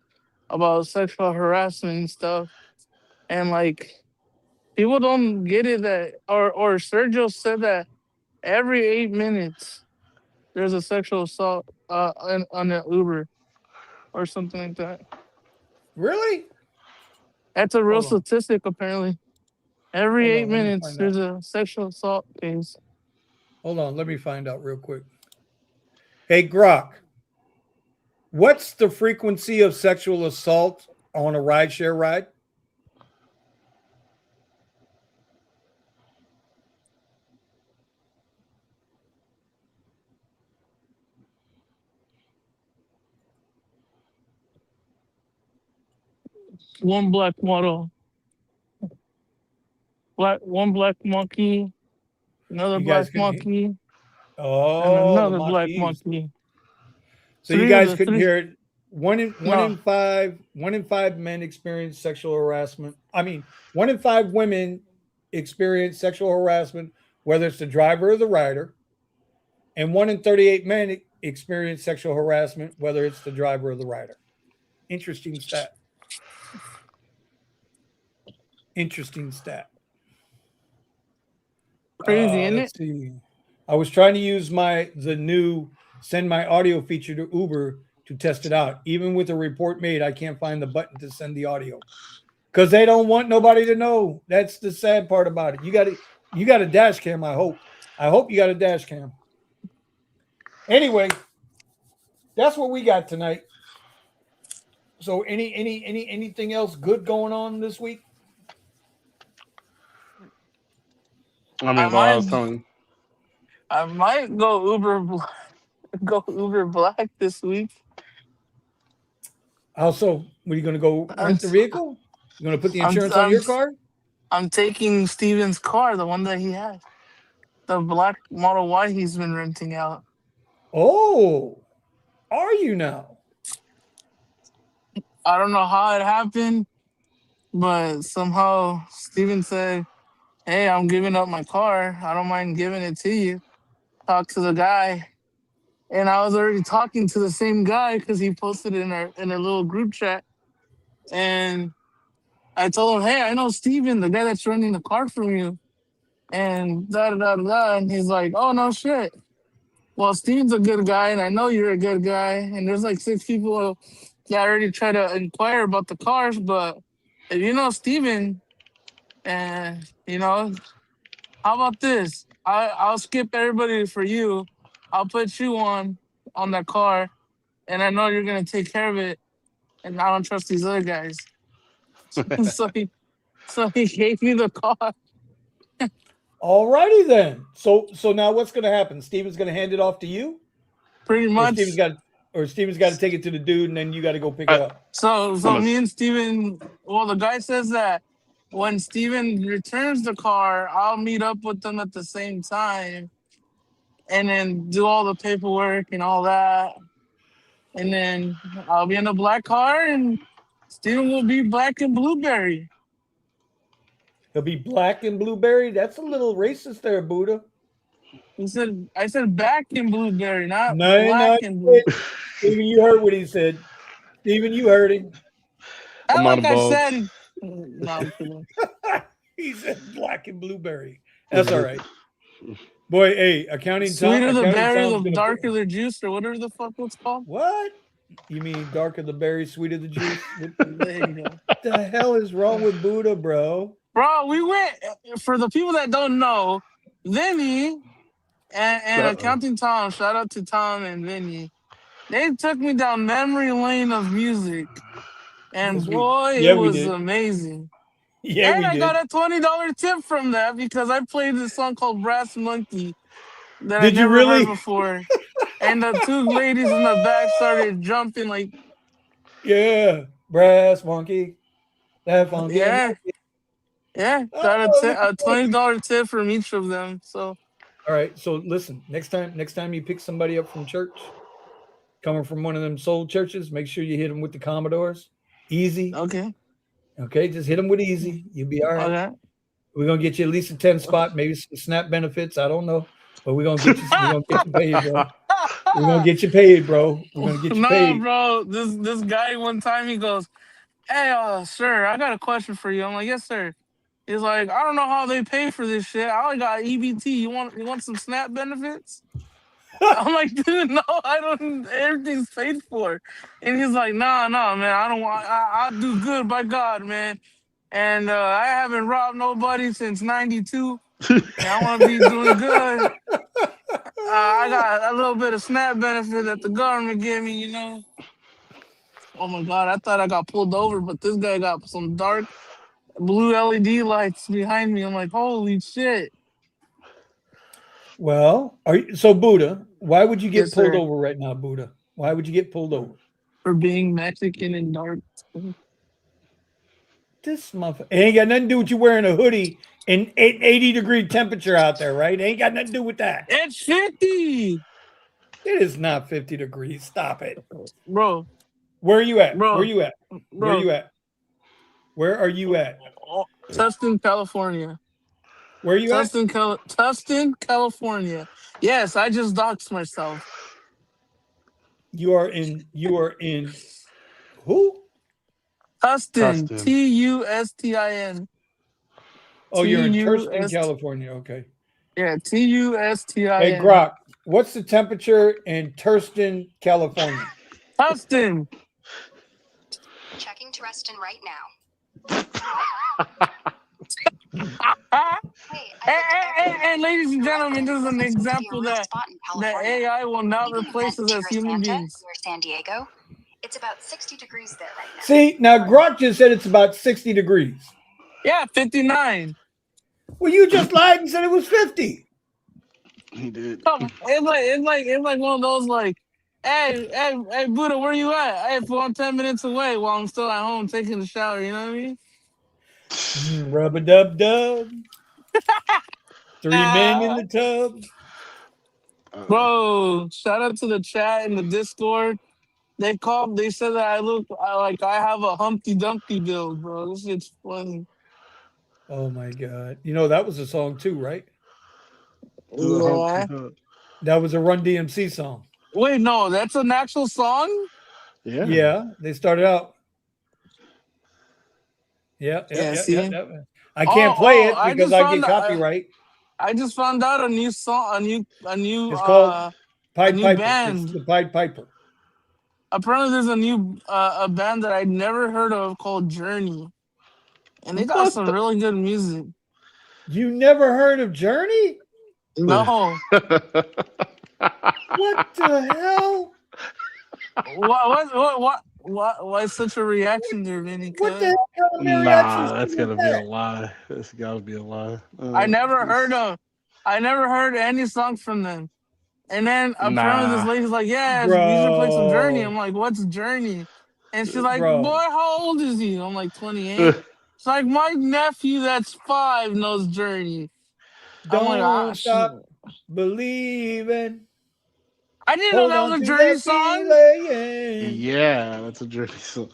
about sexual harassment and stuff. And like people don't get it that or Sergio said that every 8 minutes there's a sexual assault on an Uber or something like that. Really? That's a real statistic apparently. Every 8 minutes there's a sexual assault case. Hold on, let me find out real quick. Hey, Grok, what's the frequency of sexual assault on a rideshare ride? one black model, one black monkey, another You black guys couldn't hear. monkey, and Oh, the another black Maquis. monkey. So you guys couldn't hear it. One No. in five men experience sexual harassment. I mean, 1 in 5 women experience sexual harassment, whether it's the driver or the rider, and 1 in 38 men experience sexual harassment, whether it's the driver or the rider. Interesting stat. Interesting stat. Crazy, isn't it? Let's see. I was trying to use the new send my audio feature to Uber to test it out. Even with the report made, I can't find the button to send the audio because they don't want nobody to know. That's the sad part about it. You got a dash cam. I hope you got a dash cam. Anyway, that's what we got tonight. So anything else good going on this week? I mean, well, I was telling you. I might go Uber Black this week. Also, what are you going to go rent the vehicle? You going to put the insurance on your car? I'm taking Steven's car, the one that he has, the black Model Y he's been renting out. Oh, are you now? I don't know how it happened, but somehow Steven said, "Hey, I'm giving up my car. I don't mind giving it to you." Talk to the guy. And I was already talking to the same guy because he posted in a little group chat. And I told him, "Hey, I know Steven, the guy that's renting the car from you." And da da da da. And he's like, "Oh, no shit. Well, Steven's a good guy, and I know you're a good guy. And there's like 6 people that already try to inquire about the cars. But if you know Steven, and how about this? I'll skip everybody for you. I'll put you on that car, and I know you're gonna take care of it. And I don't trust these other guys." so he gave me the car. All righty then. So now what's going to happen? Steven's going to hand it off to you, Pretty or much. Steven's got to take it to the dude, and then you got to go pick it up. So me and Steven. Well, the guy says that when Steven returns the car, I'll meet up with them at the same time, and then do all the paperwork and all that. And then I'll be in a black car, and Steven will be black and blueberry. He'll be black and blueberry. That's a little racist there, Buddha. I said back in blueberry, not No, black and blue. Steven, you heard what he said. Steven, you heard him. I'm like on I both. said. No, I'm kidding. He said black and blueberry. That's all right. Boy, hey, accounting time. Sweeter the berry, Tom's the gonna darker the juice, or whatever the fuck it's called. What? You mean darker the berry, sweeter the juice? There you go. What the hell is wrong with Buddha, bro? Bro, we went, for the people that don't know, Vinny and Accounting Tom, shout out to Tom and Vinny, they took me down memory lane of music. And boy, it was amazing. Yeah, and I got a $20 tip from that because I played this song called Brass Monkey that I never heard before. And the 2 ladies in the back started jumping like, yeah, Brass Monkey. That funky. Yeah, got a $20 tip from each of them. So, all right. So listen, next time you pick somebody up from church, coming from one of them soul churches, make sure you hit them with the Commodores. Easy. Okay, just hit them with easy. You'll be all right. Okay. We're gonna get you at least a 10 spot, maybe some SNAP benefits. I don't know, but we're gonna get you paid, bro. We're gonna get you paid, bro. We're gonna get you paid. No, bro. This guy one time he goes, "Hey, sir, I got a question for you." I'm like, "Yes, sir." He's like, "I don't know how they pay for this shit. I only got EBT. You want some SNAP benefits?" I'm like, "Dude, no, I don't. Everything's paid for." And he's like, "Nah, man. I don't want. I'll do good by God, man. And I haven't robbed nobody since '92. And I want to be doing good. I got a little bit of SNAP benefit that the government gave me, Oh my God, I thought I got pulled over, but this guy got some dark blue LED lights behind me. I'm like, holy shit. Well, so Buddha, why would you get pulled over right now, Buddha? Why would you get pulled over? For being Mexican and dark. this motherfucker. It ain't got nothing to do with you wearing a hoodie in 80-degree temperature out there, right? It ain't got nothing to do with that. It's 50. It is not 50 degrees. Stop it. Bro. Where are you at? Bro. Where are you at? Bro. Where are you at? Where are you at? Tustin, California. Where are you at? Tustin, California. Yes, I just doxed myself. You are in who? Tustin. Tustin. Tustin. Oh, you're in Tustin, California. Okay. Yeah, Tustin. Hey, Grok, what's the temperature in Tustin, California? Tustin. Checking Tustin right now. And ladies and gentlemen, this is an example that AI will not replace us as human beings. Near San Diego. It's about 60 degrees there right now. See, now Grok just said it's about 60 degrees. Yeah, 59. Well, you just lied and said it was 50. He did. It's like one of those like, hey, Buddha, where you at? Hey, fool, I'm 10 minutes away while I'm still at home taking a shower. You know what I mean? Rub-a-dub-dub. 3 men in the tub. Bro, shout out to the chat in the Discord. They said that I have a Humpty Dumpty build, bro. This shit's funny. Oh my God. You know, that was a song too, right? Yeah. That was a Run DMC song. Wait, no, that's an actual song? Yeah. Yeah, they started out. Yeah. I can't play it because I get copyright. I just found out a new song, It's called Pied Piper. band. It's the Pied Piper. Apparently, there's a new a band that I'd never heard of called Journey, and they got some really good music. You never heard of Journey? No. What the hell? Why such a reaction there, Vinny? What the hell? Nah, that's gotta be a lie. That's gotta be a lie. I never heard any songs from them. And then apparently this lady's like, yeah, you should play some Journey. I'm like, what's Journey? And she's like, boy, how old is he? I'm like, 28. It's like, my nephew that's 5 knows Journey. Don't stop believing. I didn't know that was a Journey song. Yeah, that's a Journey song.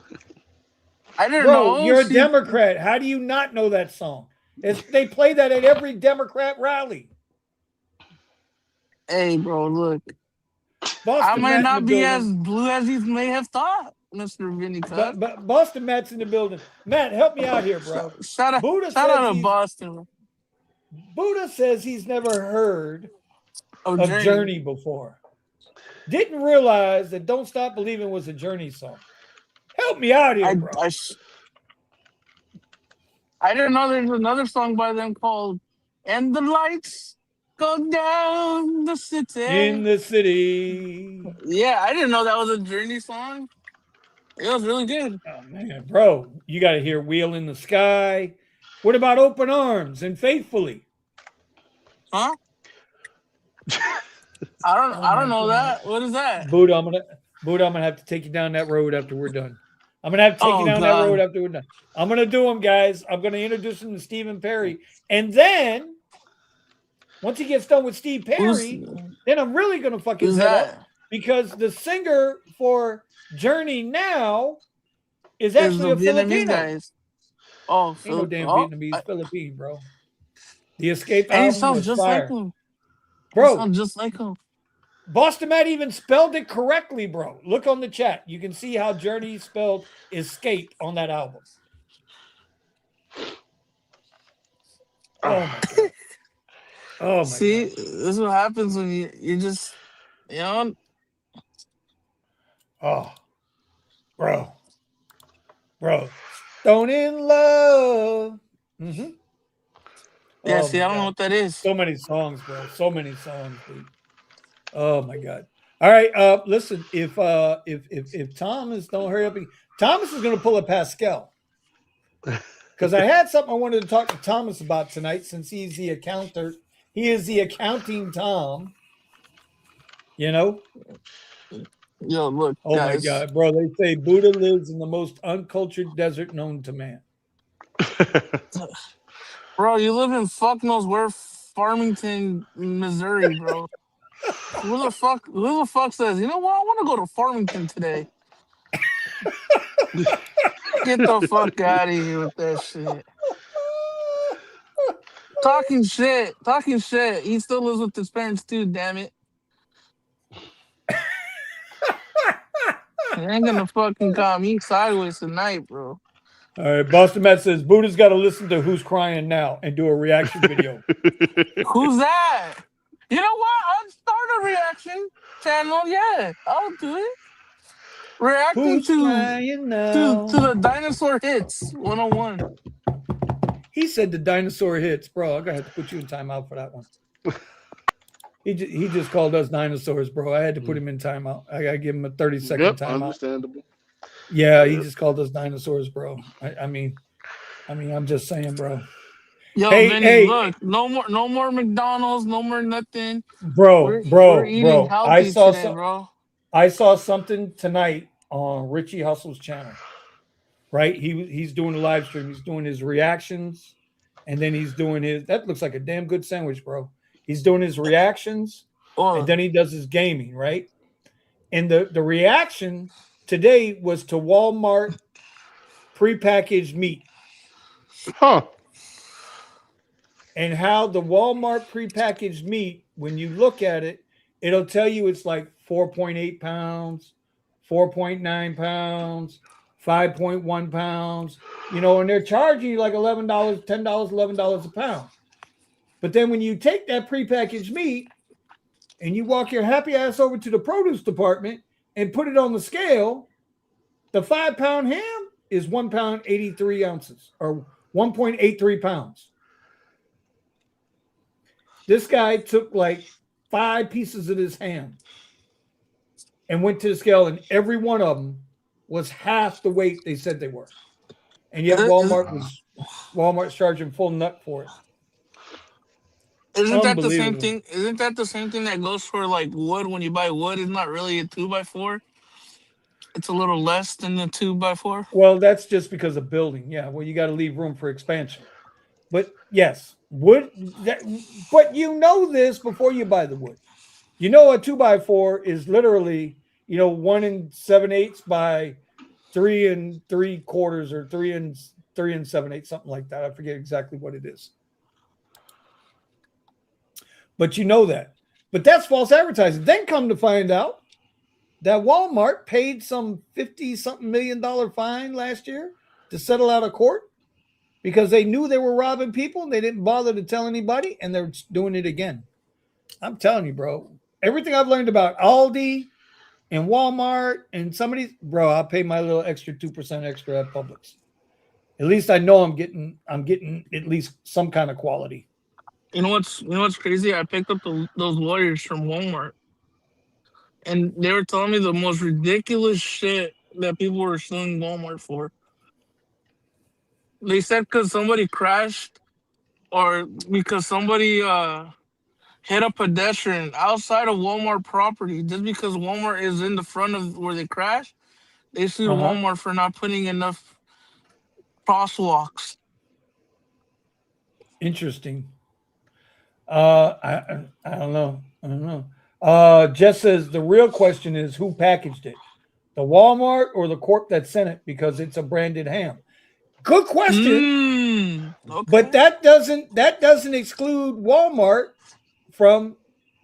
I didn't know. You're a Democrat. How do you not know that song? They play that at every Democrat rally. Hey, bro, look. Boston I might Matt's not in the be building. as blue as you may have thought, Mr. Vinny. But Boston Matt's in the building. Matt, help me out here, bro. Shout out to Boston. Buddha says he's never heard of Journey. Journey before. Didn't realize that Don't Stop Believing was a Journey song. Help me out here, bro. I didn't know there's another song by them called And the Lights Go Down the City. In the city. Yeah, I didn't know that was a Journey song. It was really good. Oh, man, bro. You got to hear Wheel in the Sky. What about Open Arms and Faithfully? Huh? I don't know that. What is that? Buddha, I'm gonna have to take you down that road after we're done. I'm gonna have to take you down that road after we're done. I'm gonna do them, guys. I'm gonna introduce him to Stephen Perry, and then once he gets done with Steve Perry, then I'm really gonna fuck his head up because the singer for Journey now is actually a Filipino. Guys. Oh, ain't no damn Vietnamese, Philippine, bro. The Escape album and he sounds just fire. like him. Bro, sounds just like him. Boston Matt even spelled it correctly, bro. Look on the chat. You can see how Journey spelled Escape on that album. Oh my God. Oh my See, God. this is what happens when you just, you know. Oh, bro. Stone in Love. Mm-hmm. Yeah, see, I don't know what that is. So many songs, bro. So many songs, dude. Oh my God. All right. Listen, if Thomas don't hurry up, Thomas is gonna pull a Pascal. Because I had something I wanted to talk to Thomas about tonight, since he's the accountant. He is the accounting Tom. You know? Yo, look, oh guys. My God, bro. They say Buddha lives in the most uncultured desert known to man. Bro, you live in fuck knows where, Farmington, Missouri, bro. Who the fuck says, you know what? I want to go to Farmington today. Get the fuck out of here with that shit. Talking shit. Talking shit. He still lives with his parents too, damn it. He ain't gonna fucking call me sideways tonight, bro. All right, Boston Matt says Buddha's got to listen to Who's Crying Now and do a reaction video. Who's that? You know what? I'll start a reaction channel. Yeah, I'll do it. Reacting Who's to crying now? to the dinosaur hits 101. He said the dinosaur hits, bro. I'm gonna have to put you in timeout for that one. He just called us dinosaurs, bro. I had to put him in timeout. I gotta give him a 30-second timeout. Understandable. Yeah, he just called us dinosaurs, bro. I mean, I'm just saying, bro. Yo, Hey, Vinny, hey. look, no more McDonald's, no more nothing. Bro. We're eating healthy today, bro. I saw something tonight on Richie Hustle's channel. Right? He's doing a live stream. He's doing his reactions, and then he's doing his. That looks like a damn good sandwich, bro. He's doing his reactions, and then he does his gaming, right? And the reaction today was to Walmart prepackaged meat. Huh. And how the Walmart prepackaged meat, when you look at it, it'll tell you it's like 4.8 pounds, 4.9 pounds, 5.1 pounds, and they're charging you like $11, $10, $11 a pound. But then when you take that prepackaged meat and you walk your happy ass over to the produce department and put it on the scale, the 5-pound ham is 1 pound 83 ounces or 1.83 pounds. This guy took like 5 pieces of this ham and went to the scale, and every one of them was half the weight they said they were. And yet Walmart's charging full nut for it. Isn't that the same thing? Isn't that the same thing that goes for like wood? When you buy wood, it's not really a 2x4. It's a little less than the 2x4. Well, that's just because of building. Yeah. Well, you got to leave room for expansion. But yes, wood. But you know this before you buy the wood. A 2x4 is literally 1 7/8 by 3 3/4 or 3 7/8, something like that. I forget exactly what it is. But you know that. But that's false advertising. Then come to find out that Walmart paid some $50-something million fine last year to settle out of court because they knew they were robbing people and they didn't bother to tell anybody, and they're doing it again. I'm telling you, bro. Everything I've learned about Aldi and Walmart and somebody's, bro, I'll pay my little extra 2% extra at Publix. At least I know I'm getting at least some kind of quality. You know what's crazy? I picked up those lawyers from Walmart, and they were telling me the most ridiculous shit that people were suing Walmart for. They said because somebody crashed, or because somebody hit a pedestrian outside of Walmart property, just because Walmart is in the front of where they crashed, they sued Walmart for not putting enough crosswalks. Interesting. I don't know. Jess says the real question is who packaged it, the Walmart or the corp that sent it, because it's a branded ham. Good question. Okay. But that doesn't exclude Walmart from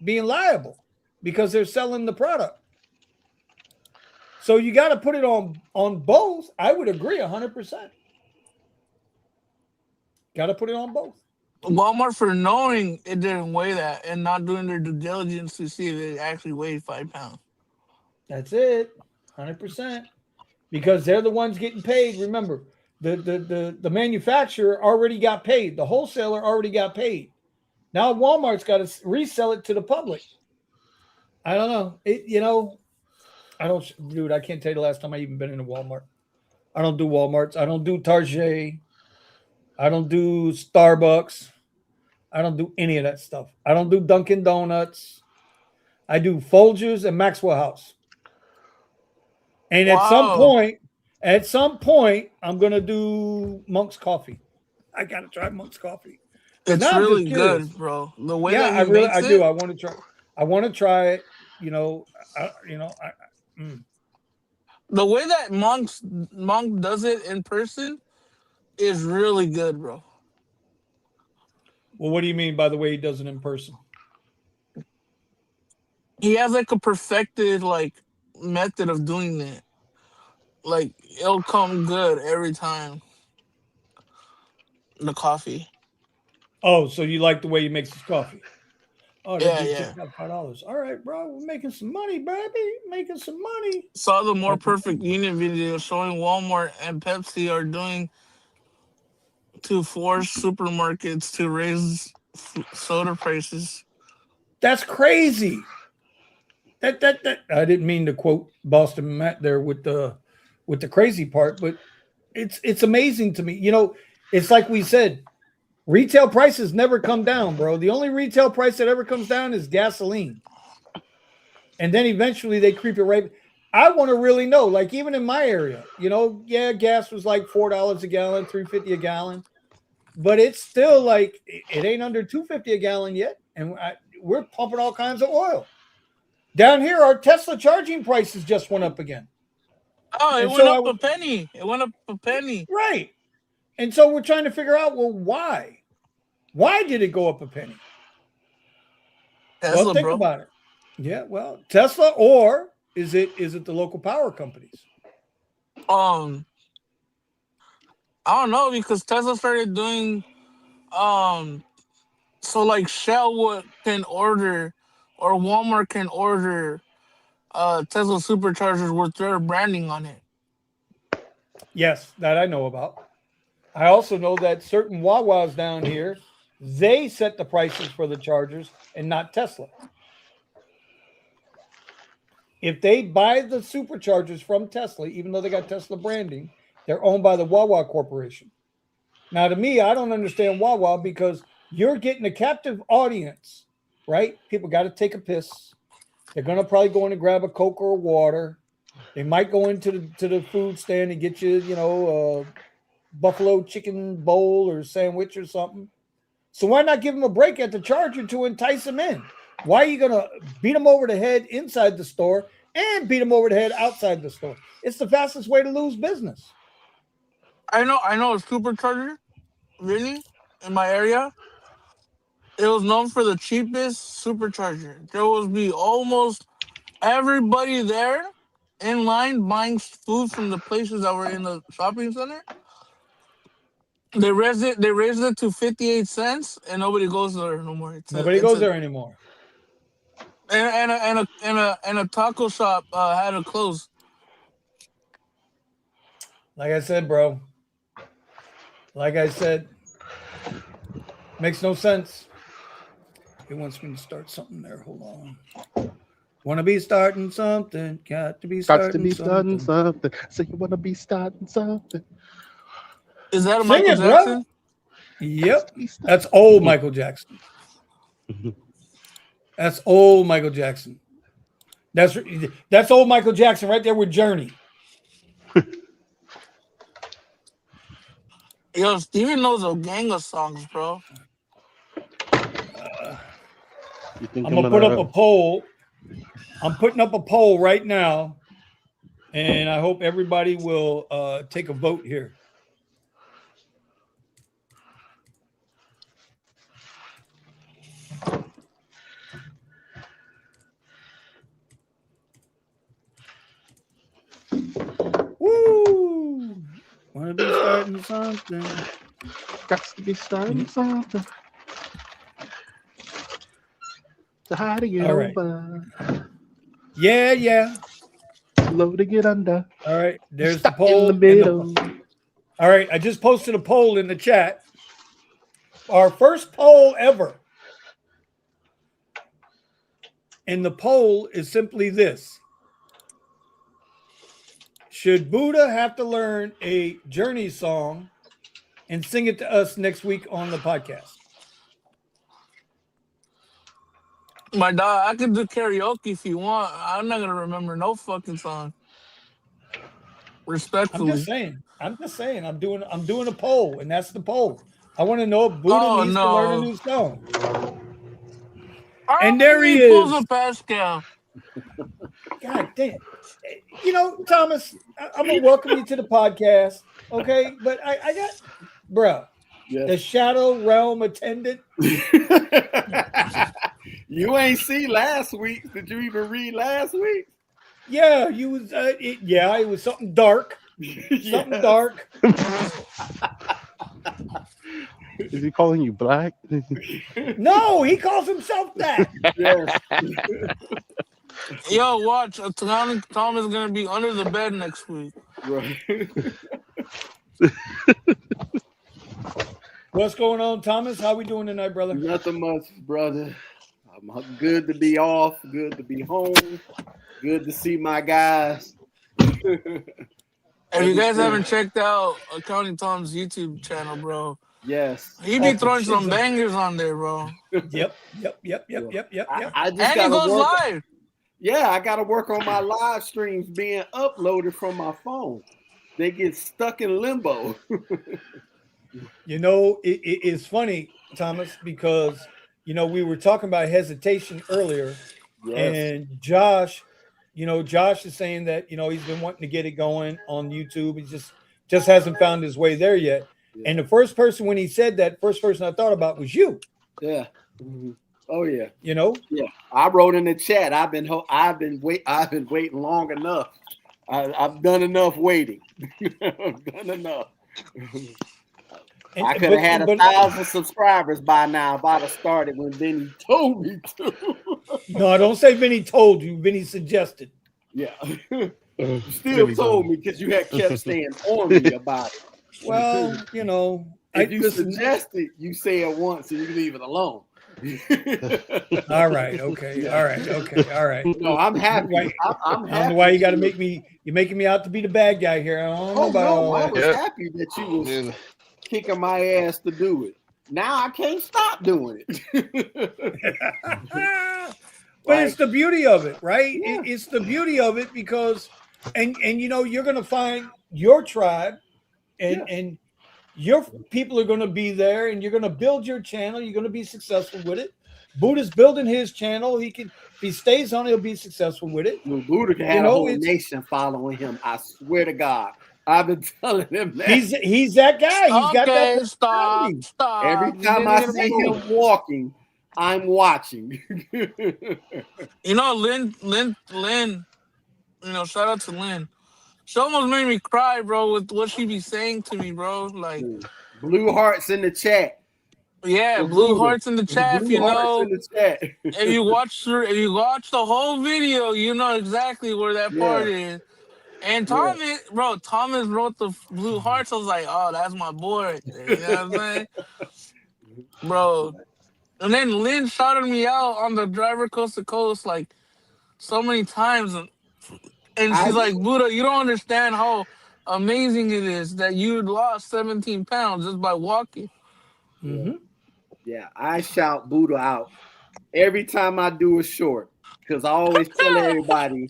being liable because they're selling the product. So you got to put it on both. I would agree 100%. Got to put it on both. Walmart for knowing it didn't weigh that and not doing their due diligence to see if it actually weighed 5 pounds. That's it, 100%. Because they're the ones getting paid. Remember, the manufacturer already got paid. The wholesaler already got paid. Now Walmart's got to resell it to the public. I don't know. I can't tell you the last time I even been in a Walmart. I don't do Walmarts. I don't do Target. I don't do Starbucks. I don't do any of that stuff. I don't do Dunkin' Donuts. I do Folgers and Maxwell House. And at some point, I'm going to do Monk's Coffee. I gotta try Monk's coffee. It's No, I'm just really curious. good, bro. The way Yeah, that he makes I it, do. I want to try it. the way that Monk does it in person is really good, bro. Well, what do you mean by the way he does it in person? He has like a perfected like method of doing it. Like it'll come good every time. The coffee. Oh, so you like the way he makes his coffee? Oh, that Yeah, dude yeah. tipped out $5. All right, bro, we're making some money, baby. Making some money. Saw the More That's Perfect Union video showing Walmart and Pepsi are doing to force supermarkets to raise soda prices. That's crazy. That I didn't mean to quote Boston Matt there with the crazy part, but it's amazing to me. It's like we said, retail prices never come down, bro. The only retail price that ever comes down is gasoline. And then eventually they creep it right. I want to really know, like even in my area, gas was like $4 a gallon, $3.50 a gallon, but it's still like it ain't under $2.50 a gallon yet, and we're pumping all kinds of oil. Down here, our Tesla charging prices just went up again. Oh, it And went so up a penny. It went up a penny. right. And so we're trying to figure out, well, why? Why did it go up a penny? Tesla, Well, think bro. about it. Yeah, well, Tesla, or is it the local power companies? I don't know because Tesla started doing so like Shell can order or Walmart can order Tesla superchargers with their branding on it. Yes, that I know about. I also know that certain Wawas down here, they set the prices for the chargers and not Tesla. If they buy the superchargers from Tesla, even though they got Tesla branding, they're owned by the Wawa Corporation. Now, to me, I don't understand Wawa because you're getting a captive audience, right? People got to take a piss. They're going to probably go in and grab a Coke or a water. They might go into the food stand and get you, a buffalo chicken bowl or sandwich or something. So why not give them a break at the charger to entice them in? Why are you going to beat them over the head inside the store and beat them over the head outside the store? It's the fastest way to lose business. I know a supercharger, Vinny, in my area. It was known for the cheapest supercharger. There would be almost everybody there in line buying food from the places that were in the shopping center. They raised it. They raised it to 58 cents, and nobody goes there no more. Nobody goes there anymore. And a taco shop had to close. Like I said, bro. Like I said, makes no sense. It wants me to start something there. Hold on. Want to be starting something. Got to be starting something. So you want to be starting something. Is that a Sing Michael it, Jackson? Bro. Yep. That's old Michael Jackson. That's old Michael Jackson. That's old Michael Jackson right there with Journey. Yo, Steven knows a gang of songs, bro. I'm gonna put up a poll. I'm putting up a poll right now, and I hope everybody will take a vote here. Woo! Wanna be starting something? Got to be starting something. So how to get over? Yeah. Low to get under. All right, there's Stuck the poll. in the middle. All right, I just posted a poll in the chat. Our first poll ever. And the poll is simply this. Should Buddha have to learn a Journey song and sing it to us next week on the podcast? My dog, I can do karaoke if you want. I'm not gonna remember no fucking song. Respectfully. I'm just saying. I'm doing a poll, and that's the poll. I want to know if Buddha needs to learn a no. new song. I And there he pulls is. a Pascal. God damn. You know, Thomas, I'm going to welcome you to the podcast. Okay. But I got, bro, the Shadow Realm attendant. You ain't see last week. Did you even read last week? Yeah, you was, it was something dark. Something dark. Is he calling you black? No, he calls himself that. Yes. Yo, watch. Tom is going to be under the bed next week. Right. What's going on, Thomas? How we doing tonight, brother? Nothing much, brother. I'm good to be off. Good to be home. Good to see my guys. If you guys haven't checked out Accounting Tom's YouTube channel, bro, Yes. he be throwing some bangers on there, bro. Yep. I just And he gotta goes work. live. Yeah, I gotta work on my live streams being uploaded from my phone. They get stuck in limbo. You know, it's funny, Thomas, because we were talking about hesitation earlier, and Josh is saying that he's been wanting to get it going on YouTube. He just hasn't found his way there yet. And the first person when he said that, first person I thought about was you. Yeah. Mm-hmm. Oh yeah. Yeah. I wrote in the chat. I've been waiting long enough. I've done enough waiting. I've done enough. I could have had 1,000 subscribers by now if I'd have started when Vinny told me to. No, don't say Vinny told you. Vinny suggested. Yeah. You still told me because you had kept staying on me about it. Well, if you suggested, you say it once and you leave it alone. All right. Okay. All right. No, I'm happy. I'm I don't happy. know why you got to you're making me out to be the bad guy here. I don't know about all I that. was happy that you was kicking my ass to do it. Now I can't stop doing it. But it's the beauty of it, right? Yeah. It's the beauty of it because, and you're going to find your tribe, and your people are going to be there, and you're going to build your channel. You're going to be successful with it. Buddha's building his channel. If he stays on, he'll be successful with it. Well, Buddha can have a whole nation following him. I swear to God. I've been telling him that. He's that guy. He's got that. Stop. Every time I see him walking, I'm watching. Lynn, shout out to Lynn. She almost made me cry, bro, with what she be saying to me, bro. Like blue hearts in the chat. Yeah, blue hearts in the chat. Blue hearts in the chat. if you watch the whole video, you know exactly where that part is. And Thomas wrote the blue hearts. I was like, oh, that's my boy. You know what I'm saying? Bro. And then Lynn shouted me out on the driver coast to coast like so many times. And she's like, Buddha, you don't understand how amazing it is that you lost 17 pounds just by walking. Mm-hmm. Yeah, I shout Buddha out every time I do a short because I always tell everybody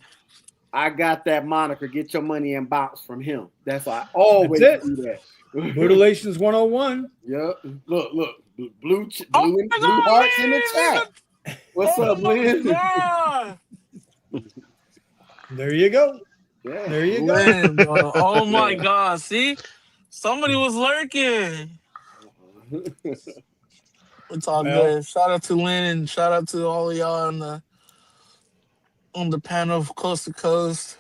I got that moniker, get your money and bounce from him. That's why I always do that. Buddhalations 101. Yep. Look. Blue hearts in the chat. What's up, Lynn? There you go. Yeah. There you go. Lynn, bro. Oh my God. See? Somebody was lurking. It's all good. Shout out to Lynn and shout out to all of y'all on the panel of Coast to Coast.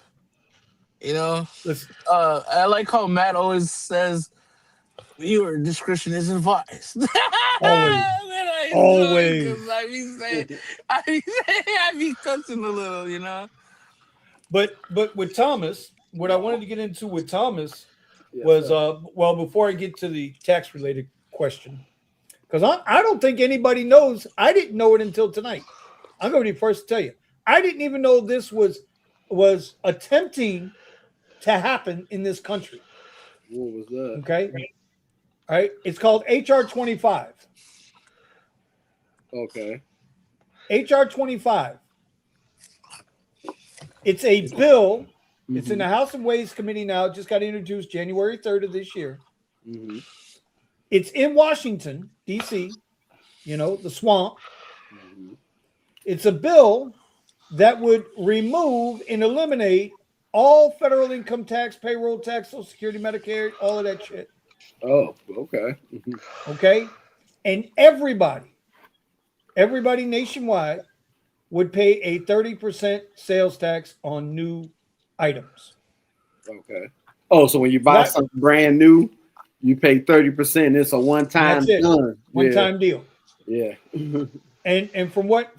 I like how Matt always says viewer discretion is advised. Always. I be touching a little, But with Thomas, what I wanted to get into with Thomas was before I get to the tax related question, because I don't think anybody knows. I didn't know it until tonight. I'm going to be first to tell you. I didn't even know this was attempting to happen in this country. What was that? Okay. All right. It's called HR 25. Okay. HR 25. It's a bill. Mm-hmm. It's in the House and Ways Committee now. It just got introduced January 3rd of this year. Mm-hmm. It's in Washington, D.C., the swamp. Mhm. It's a bill that would remove and eliminate all federal income tax, payroll tax, Social Security, Medicare, all of that shit. Oh, okay. Mhm. Okay? And everybody nationwide would pay a 30% sales tax on new items. Okay. Oh, so when you So buy something brand new, you pay 30%. It's a one-time that's it. done. One-time deal. Yeah. And from what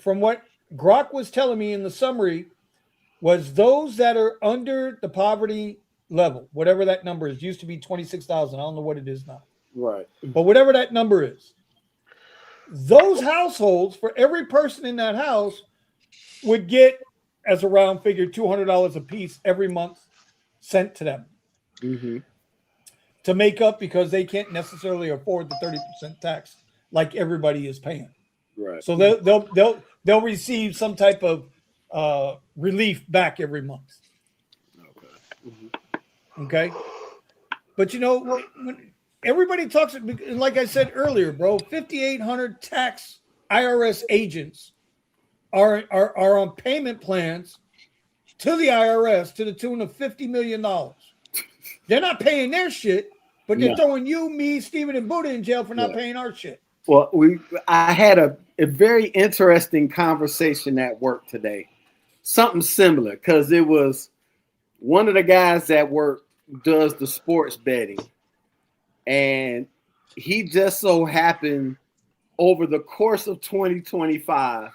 Grok was telling me in the summary was those that are under the poverty level, whatever that number is, used to be 26,000. I don't know what it is now. Right. But whatever that number is, those households, for every person in that house, would get, as a round figure, $200 a piece every month sent to them Mm-hmm. to make up, because they can't necessarily afford the 30% tax like everybody is paying. Right. So they'll receive some type of relief back every month. Okay. Mm-hmm. Okay, but when everybody talks, like I said earlier, bro, 5,800 tax IRS agents are on payment plans to the IRS to the tune of $50 million. They're not paying their shit, but they're throwing you, me, Steven, and Buddha in jail for not paying our shit. Well, I had a very interesting conversation at work today. Something similar, because it was one of the guys at work does the sports betting, and he just so happened over the course of 2025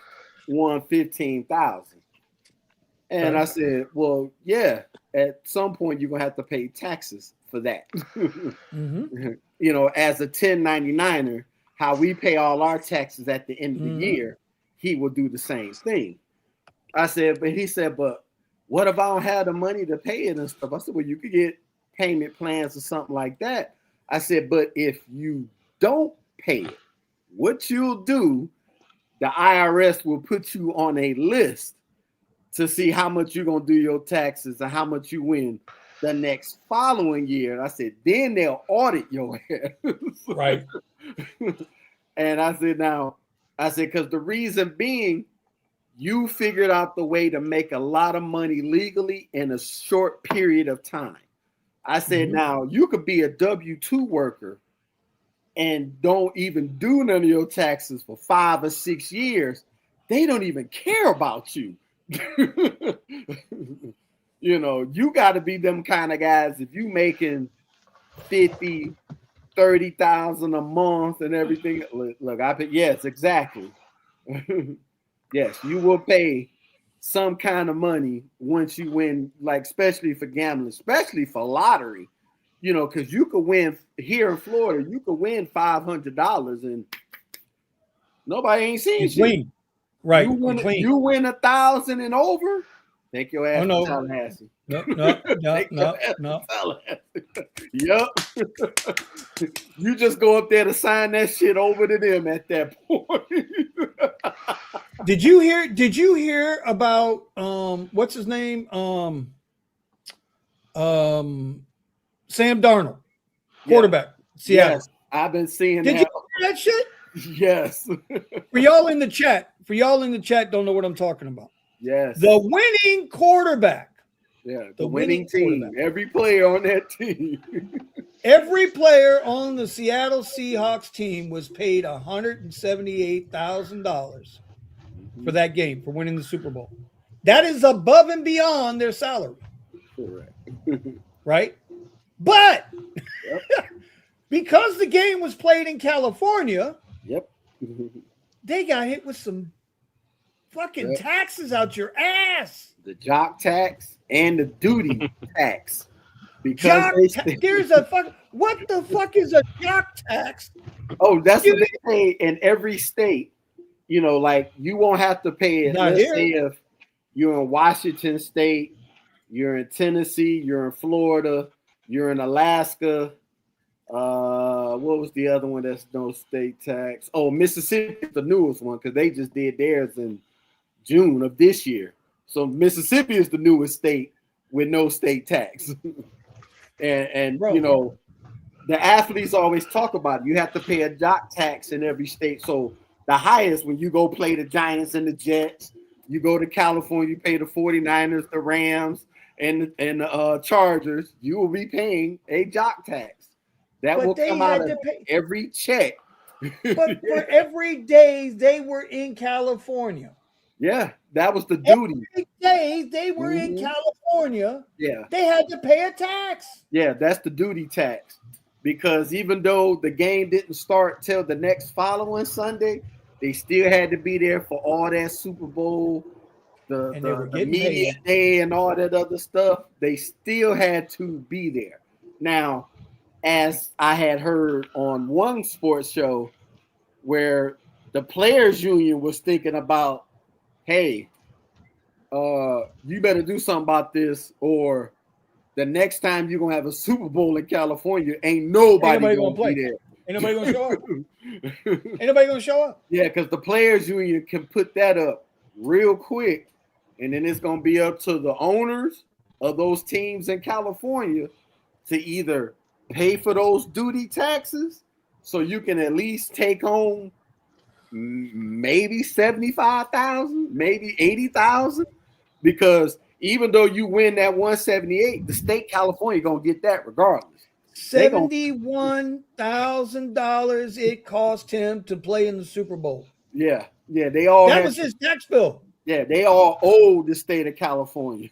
won 15,000. And I said, well, yeah, at some point you're gonna have to pay taxes for that. Mm-hmm. As a 1099er, how we pay all our taxes at the end of the year, he will do the same thing. I said, but he said, but what if I don't have the money to pay it and stuff? I said, well, you could get payment plans or something like that. I said, but if you don't pay it, what you'll do, the IRS will put you on a list to see how much you're going to do your taxes and how much you win the next following year. And I said, then they'll audit your ass. Right. And I said, because the reason being, you figured out the way to make a lot of money legally in a short period of time. I said, now you could be a W-2 worker and don't even do none of your taxes for 5 or 6 years. They don't even care about you. You got to be them kind of guys. If you making 50, 30,000 a month and everything, look, yes, exactly. Yes, you will pay some kind of money once you win, like especially for gambling, especially for lottery, because you could win here in Florida, you could win $500 and nobody ain't seeing shit. Right. You win 1,000 and over, take your ass to Tallahassee. No. Yep. You just go up there to sign that shit over to them at that point. Did you hear about what's his name? Sam Darnold, quarterback, Seattle. Yes, I've been seeing Did that. you hear that shit? Yes. For y'all in the chat, don't know what I'm talking about. Yes. The winning quarterback. Yeah, the winning team. Every player on that team. Every player on the Seattle Seahawks team was paid $178,000 for that game, for winning the Super Bowl. That is above and beyond their salary. Correct. Right? But because the game was played in California, they got hit with some fucking taxes out your ass. The jock tax and the duty tax. Because there's a fuck. What the fuck is a jock tax? Oh, that's what they pay in every state. Like you won't have to pay it. Let's say if you're in Washington State, you're in Tennessee, you're in Florida, you're in Alaska. What was the other one that's no state tax? Oh, Mississippi, the newest one, because they just did theirs in June of this year. So Mississippi is the newest state with no state tax. and Bro, the athletes always talk about it. You have to pay a jock tax in every state. So the highest when you go play the Giants and the Jets, you go to California, you pay the 49ers, the Rams, and the Chargers, you will be paying a jock tax. That will come out of every check. But for every day they were in California. Yeah, that was the duty. Every day they were in California, yeah, they had to pay a tax. Yeah, that's the duty tax. Because even though the game didn't start till the next following Sunday, they still had to be there for all that Super Bowl, the media day, and all that other stuff. They still had to be there. Now, as I had heard on one sports show where the players union was thinking about, hey, you better do something about this, or the next time you're gonna have a Super Bowl in California, ain't nobody gonna play there. Ain't nobody gonna show up. Ain't nobody gonna show up. Yeah, because the players union can put that up real quick, and then it's gonna be up to the owners of those teams in California to either pay for those duty taxes so you can at least take home maybe 75,000, maybe 80,000, because even though you win that 178, the state California gonna get that regardless. $71,000 it cost him to play in the Super Bowl. Yeah, they all. That was his tax bill. Yeah, they all owe the state of California.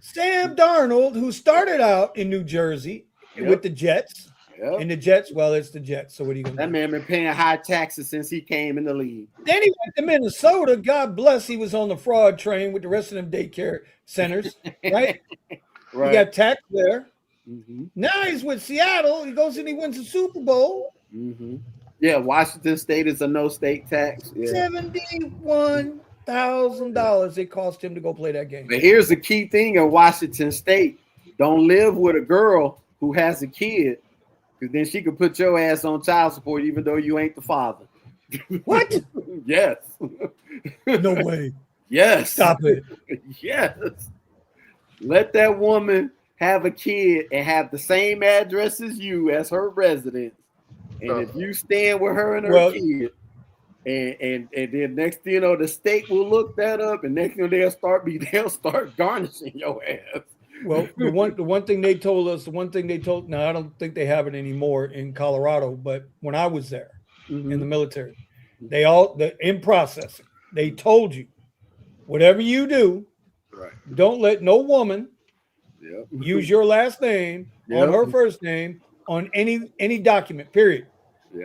Sam Darnold, who started out in New Jersey with the Jets, and the Jets, well, it's the Jets. So what are you going to do? That man been paying high taxes since he came in the league. Then he went to Minnesota. God bless, he was on the fraud train with the rest of them daycare centers, right? He got taxed there. Mm-hmm. Now he's with Seattle. He goes and he wins the Super Bowl. Mm-hmm. Yeah, Washington State is a no state tax. Yeah. $71,000 it cost him to go play that game. But here's the key thing in Washington State: don't live with a girl who has a kid, because then she could put your ass on child support even though you ain't the father. What? Yes. No way. Yes. Stop it. Yes. Let that woman have a kid and have the same address as you as her residence. And if you stand with her and her kid, and then next thing you know, the state will look that up, and next thing they'll start garnishing your ass. Well, the one thing they told us, now I don't think they have it anymore in Colorado, but when I was there in the military, in processing, they told you, whatever you do, don't let no woman use your last name on her first name on any document, period.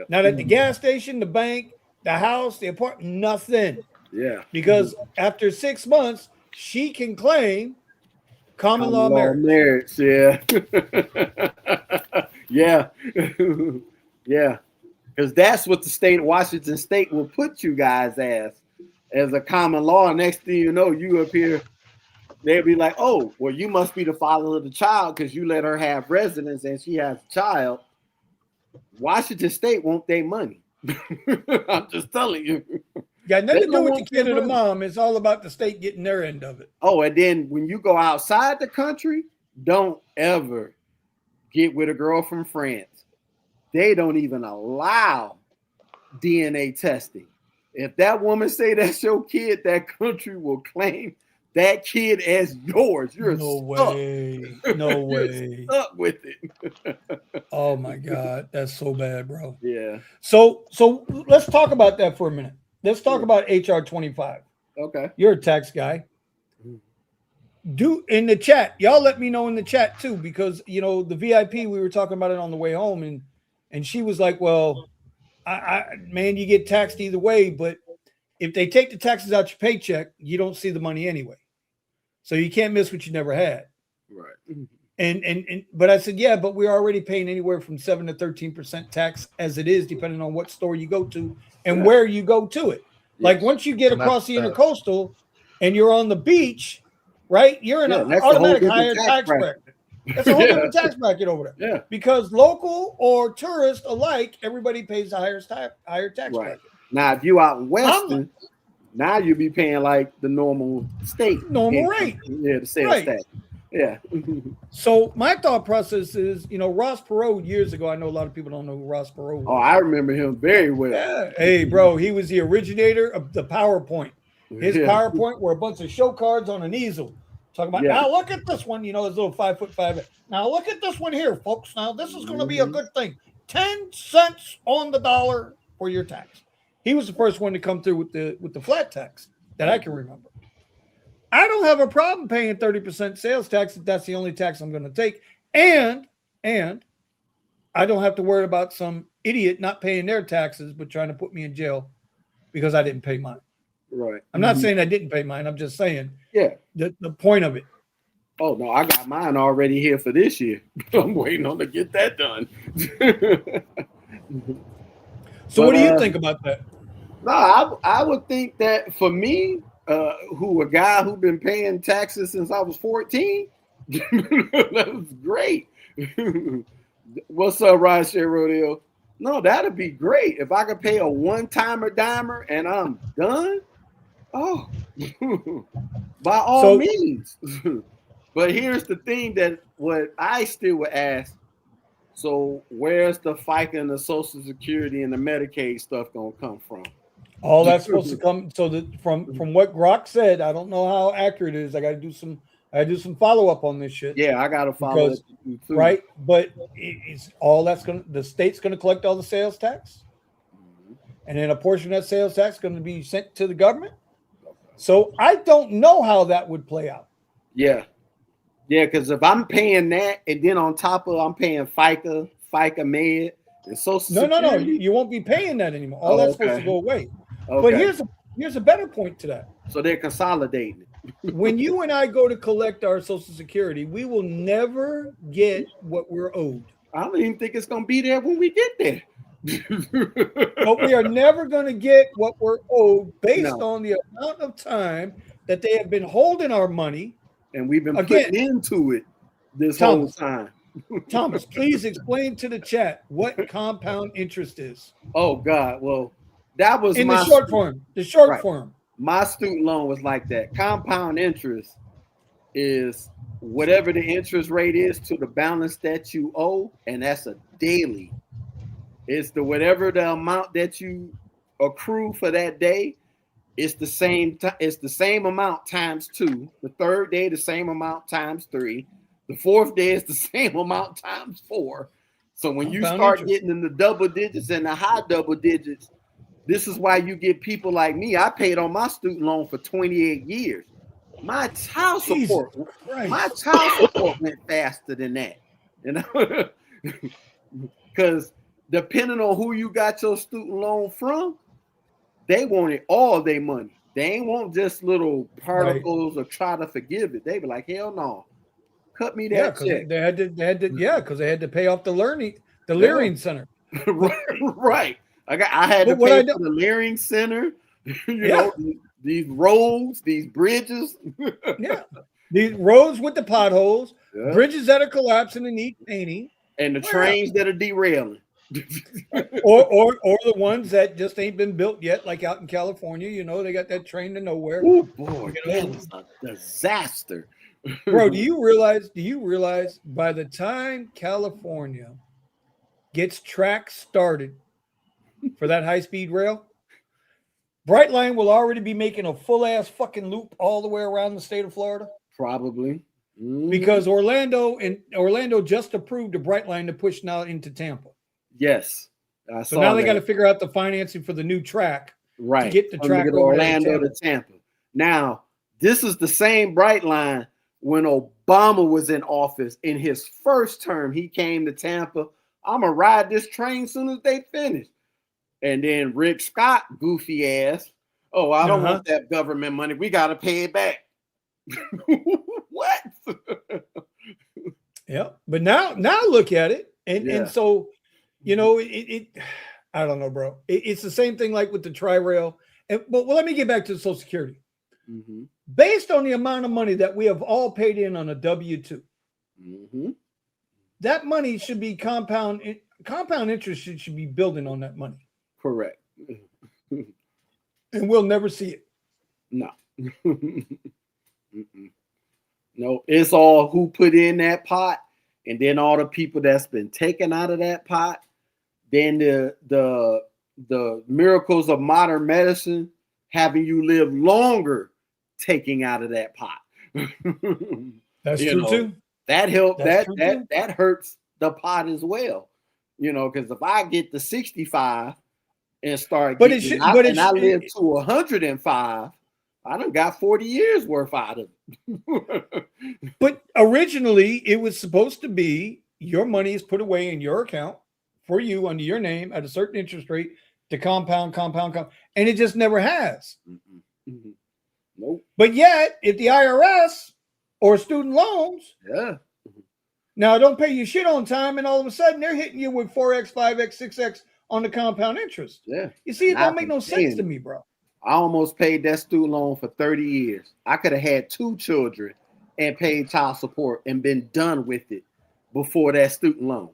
Not at the gas station, the bank, the house, the apartment, nothing. Yeah. Because after 6 months, she can claim common law marriage. Yeah. Yeah. Yeah. Because that's what the state of Washington State will put you guys as a common law. Next thing you know, you up here, they'll be like, oh, well, you must be the father of the child because you let her have residence and she has a child. Washington State want their money. I'm just telling you. Got nothing to do with the kid or the mom. It's all about the state getting their end of it. Oh, and then when you go outside the country, don't ever get with a girl from France. They don't even allow DNA testing. If that woman say that's your kid, that country will claim that kid as yours. You're stuck. No way. Stuck with it. Oh my God, that's so bad, bro. Yeah. So let's talk about that for a minute. Let's talk about HR 25. Okay. You're a tax guy. Do in the chat, y'all let me know in the chat too, because the VIP, we were talking about it on the way home, and she was like, well, man, you get taxed either way, but if they take the taxes out your paycheck, you don't see the money anyway. So you can't miss what you never had. Right. But I said, yeah, but we're already paying anywhere from 7 to 13% tax as it is, depending on what store you go to and where you go to it. Yes. Like once you get across the intercoastal and you're on the beach, right? You're in an automatic higher tax bracket. That's a whole different tax bracket over there. Yeah. Because local or tourist alike, everybody pays a higher tax bracket. Now, if you out in Weston, now you'll be paying like the normal state. Normal rate. Yeah, the sales tax. Yeah. So my thought process is, Ross Perot years ago. I know a lot of people don't know who Ross Perot was. Oh, I remember him very well. Yeah. Hey, bro, he was the originator of the PowerPoint. His PowerPoint were a bunch of show cards on an easel. Talking about, now look at this one, his little 5'5". Now look at this one here, folks. Now this is going to be a good thing. 10 cents on the dollar for your tax. He was the first one to come through with the flat tax that I can remember. I don't have a problem paying 30% sales tax if that's the only tax I'm going to take. And I don't have to worry about some idiot not paying their taxes but trying to put me in jail because I didn't pay mine. Right. I'm not saying I didn't pay mine. I'm just saying the point of it. Oh, no, I got mine already here for this year. I'm waiting on to get that done. So what do you think about that? No, I would think that for me, a guy who's been paying taxes since I was 14, that was great. What's up, Rideshare Rodeo? No, that'd be great. If I could pay a one-timer dimer and I'm done, by all means. But here's the thing that what I still would ask. So where's the FICA and the Social Security and the Medicaid stuff gonna come from? All that's supposed to come. So that from what Grok said, I don't know how accurate it is. I got to do some follow up on this shit. Yeah, I got to follow it too. Right. But it's all the state's going to collect all the sales tax, and then a portion of that sales tax is going to be sent to the government. So I don't know how that would play out. Yeah. Yeah, because if I'm paying that and then on top of I'm paying FICA Med, and Social Security. No. You won't be paying that anymore. All that's supposed to go away. Okay. But here's a better point to that. So they're consolidating it. When you and I go to collect our Social Security, we will never get what we're owed. I don't even think it's going to be there when we get there. But we are never going to get what we're owed based on the amount of time that they have been holding our money. And we've been putting into it this whole time. Thomas, please explain to the chat what compound interest is. Oh, God. Well, that was in the short form. The short form. My student loan was like that. Compound interest is whatever the interest rate is to the balance that you owe, and that's a daily. It's whatever the amount that you accrue for that day. It's the same. It's the same amount times 2. The third day, the same amount times 3. The fourth day is the same amount times 4. So when you start getting in the double digits and the high double digits, this is why you get people like me. I paid on my student loan for 28 years. My child support went faster than that. Because depending on who you got your student loan from, they wanted all their money. They ain't want just little particles or try to forgive it. They be like, hell no. Cut me that check. They had to, because they had to pay off the Learning Center. Right. I had to pay for the Learning Center. You know, these roads, these bridges. These roads with the potholes, bridges that are collapsing and need painting, and the trains that are derailing. or the ones that just ain't been built yet, like out in California. You know, they got that train to nowhere. Oh boy, that was a disaster. Bro, do you realize by the time California gets tracks started for that high-speed rail, Brightline will already be making a full-ass fucking loop all the way around the state of Florida? Probably. Because Orlando just approved a Brightline to push now into Tampa. Yes. So now they got to figure out the financing for the new track. Right. To get the track over Orlando to Tampa. Now, this is the same Brightline when Obama was in office. In his first term, he came to Tampa. I'm going to ride this train as soon as they finish. And then Rick Scott, goofy ass. Oh, I don't want that government money. We got to pay it back. What? Yeah. But now look at it. And so, you know, it I don't know, bro. It's the same thing like with the Tri-Rail. But let me get back to the Social Security. Mm-hmm. Based on the amount of money that we have all paid in on a W-2, that money should be compound interest should be building on that money. Correct. And we'll never see it. No. No, it's all who put in that pot, and then all the people that's been taken out of that pot. Then the miracles of modern medicine having you live longer, taking out of that pot. That's true too. That help That's true too. that hurts the pot as well. Because if I get to 65 and start, But getting, it should. I, But it and I should. live to 105, I done got 40 years worth out of it. But originally, it was supposed to be your money is put away in your account for you under your name at a certain interest rate to compound, and it just never has. Nope. But yet, if the IRS or student loans, Yeah. now don't pay you shit on time, and all of a sudden they're hitting you with 4x, 5x, 6x on the compound interest. Yeah. You see, it And I've don't make no been sense paying to it. me, bro. I almost paid that student loan for 30 years. I could have had 2 children and paid child support and been done with it before that student loan.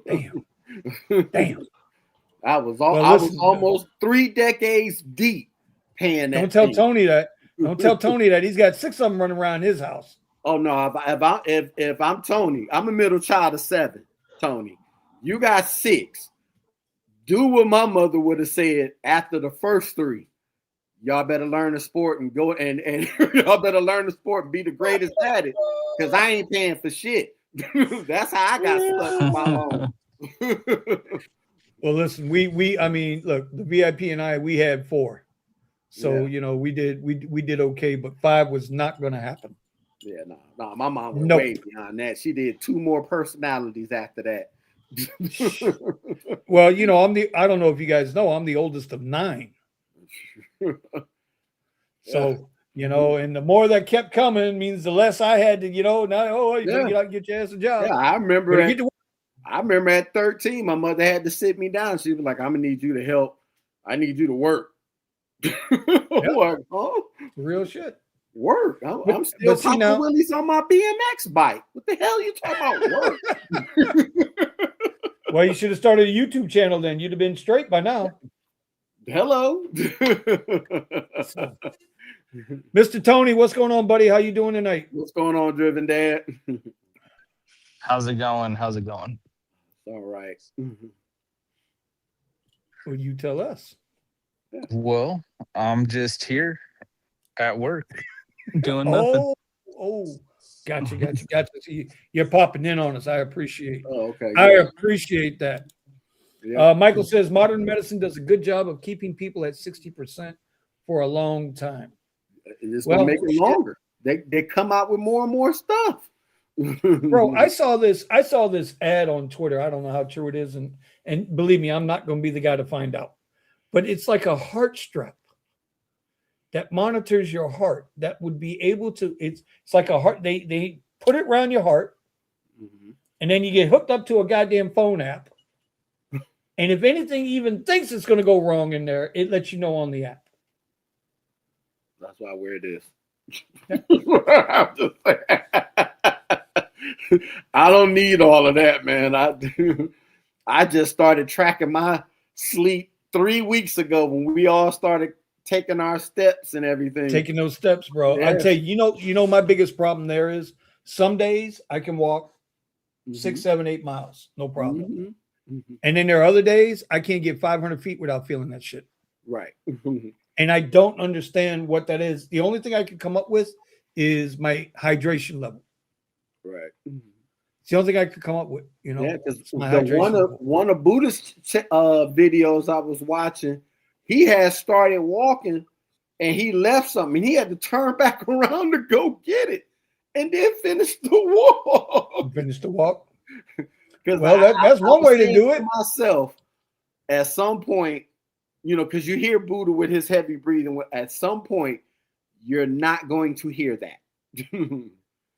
Damn. Damn. I was Listen, almost 3 decades deep paying that. Don't tell thing. Tony that. Don't tell Tony that. He's got 6 of them running around his house. Oh no! If I'm Tony, I'm a middle child of 7. Tony, you got 6. Do what my mother would have said after the first 3. Y'all better learn the sport and go and y'all better learn the sport and be the greatest at it. Because I ain't paying for shit. That's how I got stuck with my loan. Well, listen, I mean, look, the VIP and I, we had 4. So, we did okay, but 5 was not going to happen. Yeah, no, my mom was Nope. way beyond that. She did 2 more personalities after that. Well, I don't know if you guys know, I'm the oldest of 9. So, and the more that kept coming means the less I had to, you better get out and get your ass a job. Yeah, I remember Better at 13, my mother had to sit me down. She was like, I'm gonna need you to help. I need you to work. Like, oh, real shit. Work. I'm still popping willies on my BMX bike. What the hell are you talking about? Work. Well, you should have started a YouTube channel then. You'd have been straight by now. Hello. Mr. Tony, what's going on, buddy? How you doing tonight? What's going on, Driven Dad? How's it going? All right. Well, you tell us. Well, I'm just here at work doing nothing. Gotcha. See, you're popping in on us. I appreciate. Oh, okay. I appreciate that. Yeah. Michael says modern medicine does a good job of keeping people at 60% for a long time. It's gonna make it longer. They come out with more and more stuff. Bro, I saw this ad on Twitter. I don't know how true it is, and believe me, I'm not going to be the guy to find out. But it's like a heart strap that monitors your heart. That would be able to. It's like a heart. They put it around your heart, and then you get hooked up to a goddamn phone app. And if anything even thinks it's going to go wrong in there, it lets you know on the app. That's why I wear this. I don't need all of that, man. I just started tracking my sleep 3 weeks ago when we all started taking our steps and everything. Taking those steps, bro. Yes. I tell you, my biggest problem there is some days I can walk 6, 7, 8 miles, no problem. And then there are other days I can't get 500 feet without feeling that shit. Right. And I don't understand what that is. The only thing I can come up with is my hydration level. Right. It's the only thing I could come up with, Yeah, because one of Buddha's videos I was watching, he had started walking and he left something. He had to turn back around to go get it and then finish the walk. Finish the walk. Well, that's one way to do it. Myself, at some point, because you hear Buddha with his heavy breathing. At some point, you're not going to hear that.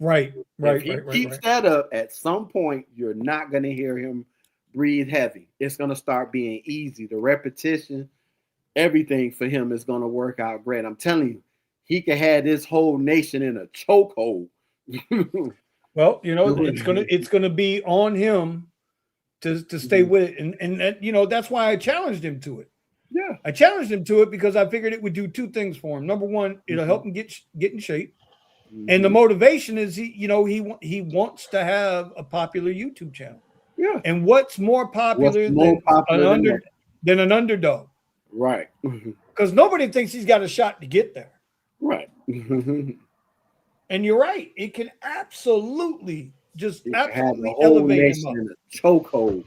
Right. If he keeps that up, at some point, you're not going to hear him breathe heavy. It's going to start being easy. The repetition, everything for him is going to work out great. I'm telling you, he can have this whole nation in a chokehold. Well, it's gonna be on him to stay with it, and that's why I challenged him to it. Yeah, I challenged him to it because I figured it would do 2 things for him. Number one, it'll help him get in shape, And the motivation is he wants to have a popular YouTube channel. Yeah. And what's more popular, than an underdog? Right. Because nobody thinks he's got a shot to get there. Right. And you're right. It can absolutely absolutely elevate him up. In a chokehold.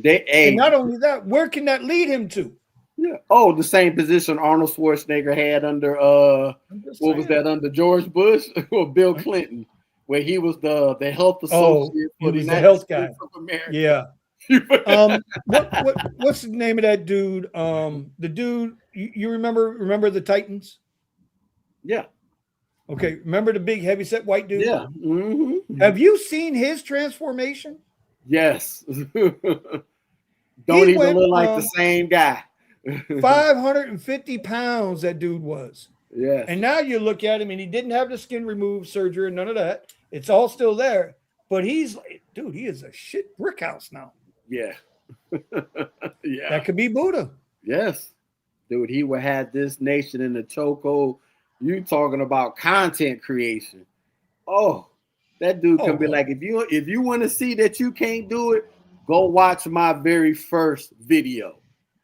And not only that, where can that lead him to? Yeah. Oh, the same position Arnold Schwarzenegger had under under George Bush or Bill Clinton, where he was the health associate for the health States guy of America. Yeah. What's the name of that dude? The dude you remember the Titans? Yeah. Okay, remember the big heavyset white dude? Yeah. Mm-hmm. Have you seen his transformation? Yes. Don't even look like the same guy. 550 pounds that dude was. Yeah. And now you look at him and he didn't have the skin removed surgery and none of that. It's all still there. But he is a shit brick house now. Yeah. Yeah. That could be Buddha. Yes. Dude, he would have this nation in the chokehold. You talking about content creation. Oh, that dude can be like, if you want to see that you can't do it, go watch my very first video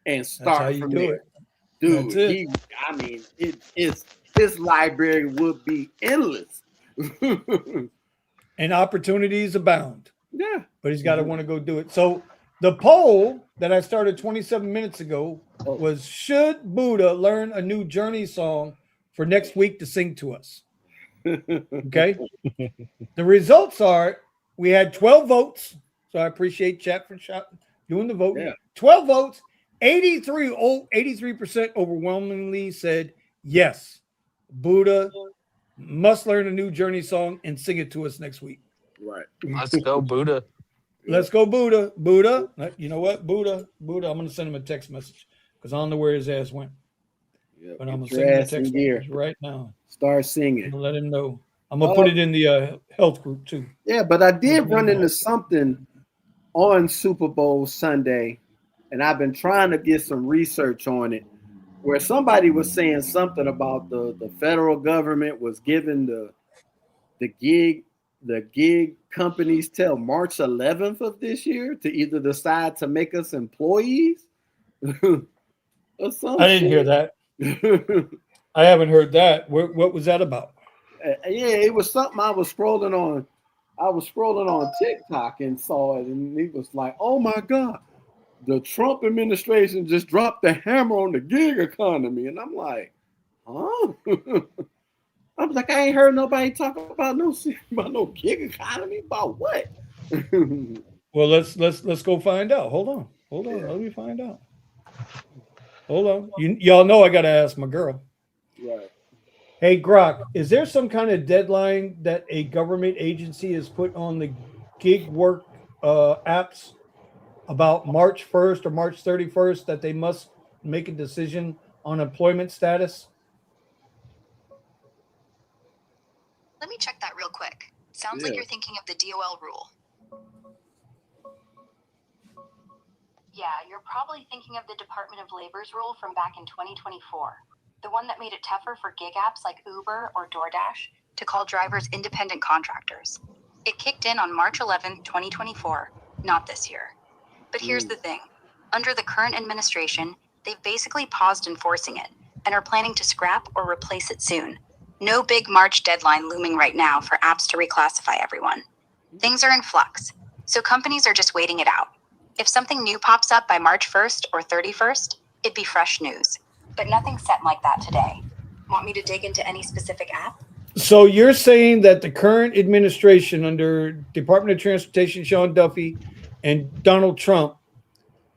and start from there. Dude, his library would be endless. And opportunities abound. Yeah. But he's got to want to go do it. So the poll that I started 27 minutes ago was, should Buddha learn a new Journey song for next week to sing to us? Okay. The results are, we had 12 votes. So I appreciate chat for doing the vote. Yeah. 12 votes. 83% overwhelmingly said yes. Buddha must learn a new Journey song and sing it to us next week. Right. Let's go, Buddha. Let's go, Buddha. Buddha. You know what? Buddha. I'm going to send him a text message because I don't know where his ass went. Yep. But I'm going to send him a text message right now. Start singing. Let him know. I'm going to put it in the health group too. Yeah, but I did run into something on Super Bowl Sunday, and I've been trying to get some research on it, where somebody was saying something about the federal government was giving the gig companies till March 11th of this year to either decide to make us employees. I didn't hear that. I haven't heard that. What was that about? Yeah, it was something I was scrolling on. I was scrolling on TikTok and saw it, and it was like, oh my God, the Trump administration just dropped the hammer on the gig economy. And I'm like, huh? I was like, I ain't heard nobody talk about no gig economy. About what? Well, let's go find out. Hold on. Yeah. Let me find out. Hold on. Y'all know I gotta ask my girl. Right. Hey, Grok, is there some kind of deadline that a government agency has put on the gig work apps about March 1st or March 31st that they must make a decision on employment status? Let me check that real quick. Sounds like you're thinking of the DOL rule. Yeah, you're probably thinking of the Department of Labor's rule from back in 2024. The one that made it tougher for gig apps like Uber or DoorDash to call drivers independent contractors. It kicked in on March 11, 2024, not this year. But here's the thing. Under the current administration, they've basically paused enforcing it and are planning to scrap or replace it soon. No big March deadline looming right now for apps to reclassify everyone. Things are in flux, so companies are just waiting it out. If something new pops up by March 1st or 31st, it'd be fresh news. But nothing's set like that today. Want me to dig into any specific app? So you're saying that the current administration under Department of Transportation, Sean Duffy, and Donald Trump,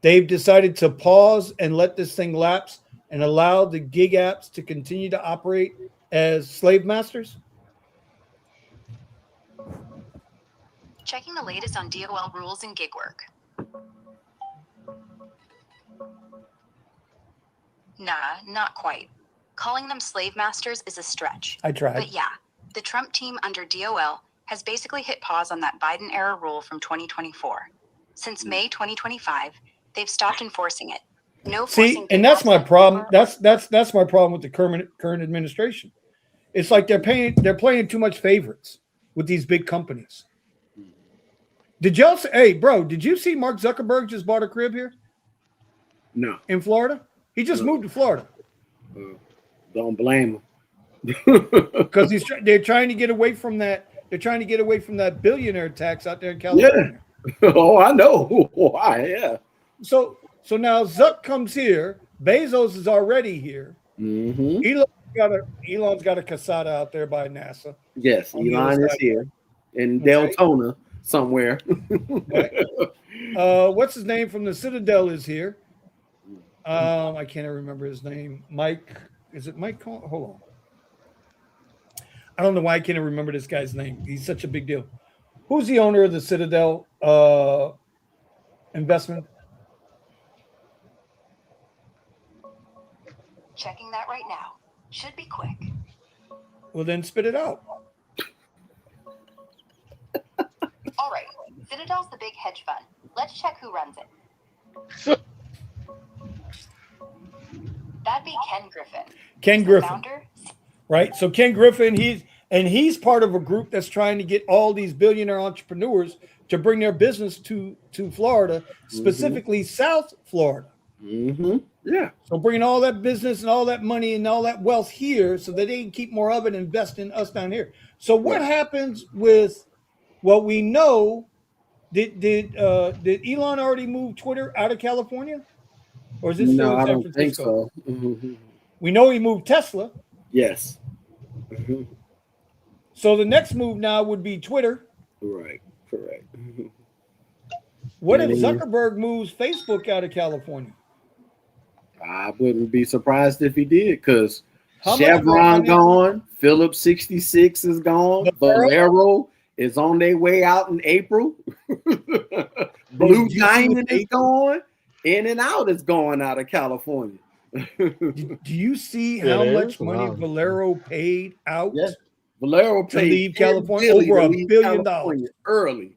they've decided to pause and let this thing lapse and allow the gig apps to continue to operate as slave masters? Checking the latest on DOL rules and gig work. Nah, not quite. Calling them slave masters is a stretch. I tried. But yeah, the Trump team under DOL has basically hit pause on that Biden-era rule from 2024. Since May 2025, they've stopped enforcing it. No. See, and that's my problem. That's my problem with the current administration, It's like they're playing too much favorites with these big companies. Did y'all say, hey, bro, did you see Mark Zuckerberg just bought a crib here? No. In Florida? He just moved to Florida. Don't blame him. Because they're trying to get away from that. They're trying to get away from that billionaire tax out there in California. Yeah. Oh, I know. Why? Yeah. So now Zuck comes here. Bezos is already here. Mm-hmm. Elon's got a casada out there by NASA. Yes, Elon is here in Deltona somewhere. Right. What's his name from the Citadel is here. I can't remember his name. Mike. Is it Mike? Hold on. I don't know why I can't remember this guy's name. He's such a big deal. Who's the owner of the Citadel investment? Checking that right now. Should be quick. Well, then spit it out. All right. Citadel's the big hedge fund. Let's check who runs it. That'd be Ken Griffin. Ken The Griffin. founder. Right. So Ken Griffin, he's part of a group that's trying to get all these billionaire entrepreneurs to bring their business to Florida, specifically South Florida. Mm-hmm. Yeah. So bringing all that business and all that money and all that wealth here so that they can keep more of it and invest in us down here. So what happens with what we know? Did Elon already move Twitter out of California? Or is it still in I San don't Francisco? think so. Mm-hmm. We know he moved Tesla. Yes. Mm-hmm. So the next move now would be Twitter. Right. Correct. Mm-hmm. What if Zuckerberg moves Facebook out of California? I wouldn't be surprised if he did, because How much Chevron money- gone, Phillips 66 is gone, Valero is on their way out in April. Blue Diamond is gone. In and Out is going out of California. Do you see how much money Valero paid out? Yes. Valero to paid leave California billion over to $1 leave billion California early.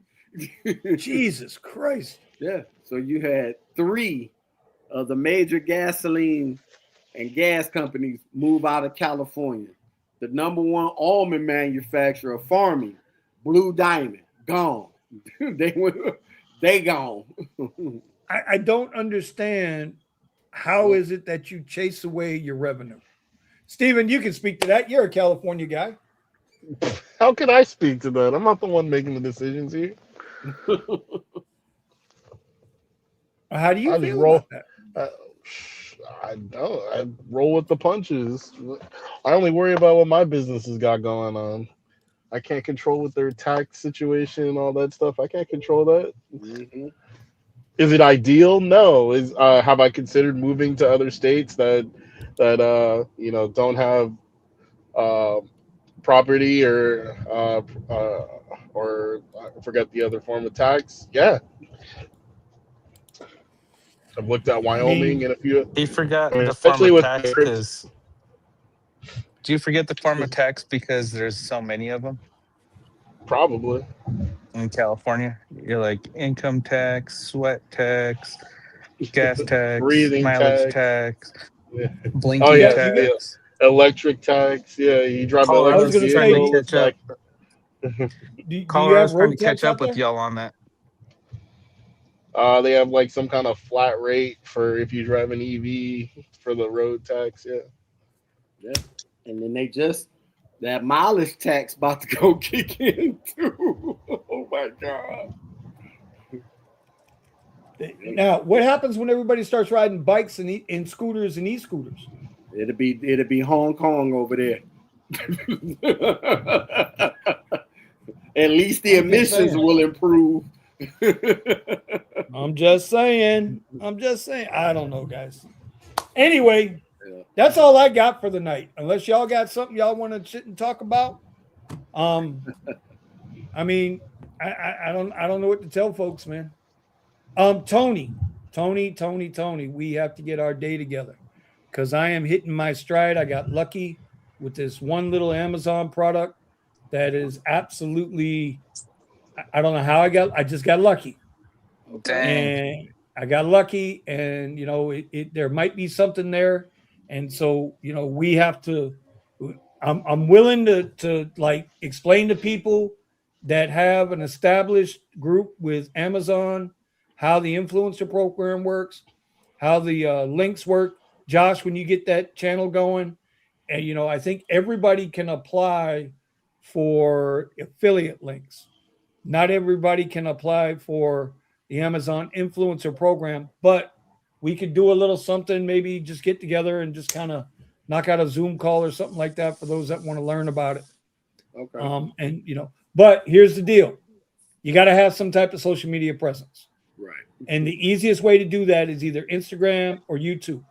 Jesus Christ. Yeah. So you had 3 of the major gasoline and gas companies move out of California. The number 1 almond manufacturer of farming, Blue Diamond, gone. they gone. I don't understand how is it that you chase away your revenue. Steven, you can speak to that. You're a California guy. How can I speak to that? I'm not the one making the decisions here. How do you feel about that? I don't. I roll with the punches. I only worry about what my business has got going on. I can't control what their tax situation and all that stuff. I can't control that. Mm-hmm. Is it ideal? No. Have I considered moving to other states that don't have property or I forget the other form of tax? Yeah. I've looked at Wyoming and a few. You forgot I mean, the form especially of with tax because. Do you forget the form of tax because there's so many of them? Probably. In California, you're like income tax, sweat tax, gas tax, breathing mileage tax, blinking tax, electric tax. Yeah, you drive an Colorado's electric trying to vehicle. catch up. Colorado's trying to catch up with y'all on that. They have like some kind of flat rate for if you drive an EV for the road tax. Yeah. Yeah. And then that mileage tax about to go kick in too. Oh my God. Now, what happens when everybody starts riding bikes and scooters and e-scooters? It'll be Hong Kong over there. At least the emissions will improve. I'm just saying. I don't know, guys. Anyway, that's all I got for the night. Unless y'all got something y'all want to sit and talk about. I mean, I don't know what to tell folks, man. Tony, we have to get our day together because I am hitting my stride. I got lucky with this one little Amazon product that is absolutely, I don't know how I just got lucky. And I got lucky, and there might be something there. And so, we have to I'm willing to like explain to people that have an established group with Amazon how the influencer program works, how the links work. Josh, when you get that channel going, and I think everybody can apply for affiliate links. Not everybody can apply for the Amazon influencer program, but we could do a little something, maybe just get together and just kind of knock out a Zoom call or something like that for those that want to learn about it. Okay. And but here's the deal. You got to have some type of social media presence. Right. And the easiest way to do that is either Instagram or YouTube.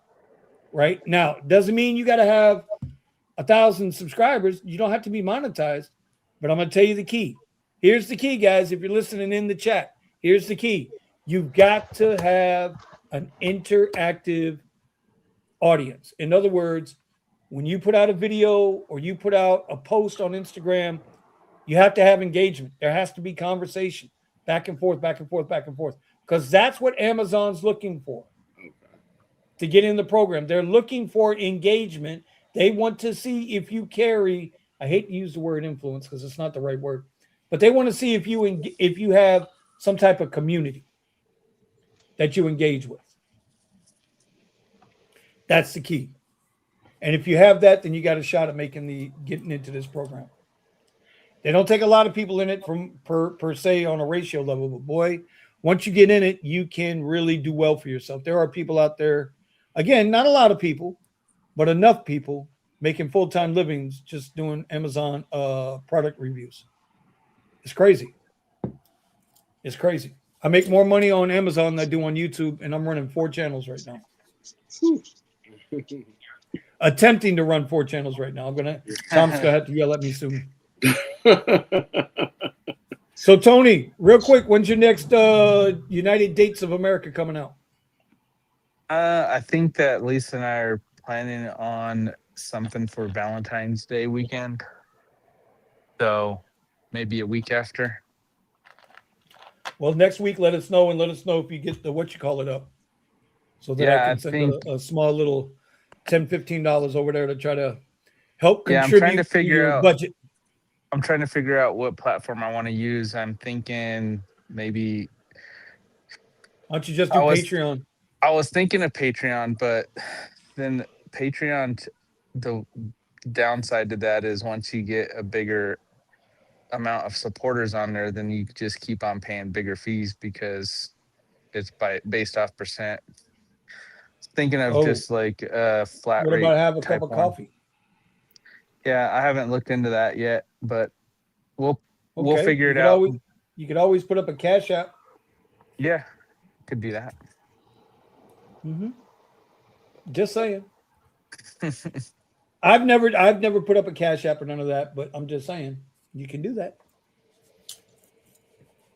Right? Now, doesn't mean you got to have 1,000 subscribers. You don't have to be monetized, but I'm going to tell you the key. Here's the key, guys. If you're listening in the chat, here's the key. You've got to have an interactive audience. In other words, when you put out a video or you put out a post on Instagram, you have to have engagement. There has to be conversation, back and forth, back and forth, back and forth, because that's what Amazon's looking for to get in the program. They're looking for engagement. They want to see if you carry, I hate to use the word influence because it's not the right word, but they want to see if you have some type of community that you engage with. That's the key. And if you have that, then you got a shot at getting into this program. They don't take a lot of people in it from per se on a ratio level, but boy, once you get in it, you can really do well for yourself. There are people out there, again, not a lot of people, but enough people making full-time livings just doing Amazon product reviews. It's crazy. It's crazy. I make more money on Amazon than I do on YouTube, and I'm running 4 channels right now. Attempting to run 4 channels right now. Tom's gonna have to yell at me soon. So Tony, real quick, when's your next United Dates of America coming out? I think that Lisa and I are planning on something for Valentine's Day weekend. So maybe a week after. Well, next week, let us know, and let us know if you get the up. So that I can send a small little $10, $15 over there to try to help contribute I'm trying to figure out budget. I'm trying to figure out what platform I want to use. I'm thinking maybe. Why don't you just do Patreon? I was thinking of Patreon, but then Patreon, the downside to that is once you get a bigger amount of supporters on there, then you just keep on paying bigger fees because it's based off percent. Thinking of just like a flat rate. What about have a cup of coffee? Yeah, I haven't looked into that yet, but we'll figure it out. You could always put up a Cash App. Yeah, could do that. Mm-hmm. Just saying. I've never put up a Cash App or none of that, but I'm just saying you can do that.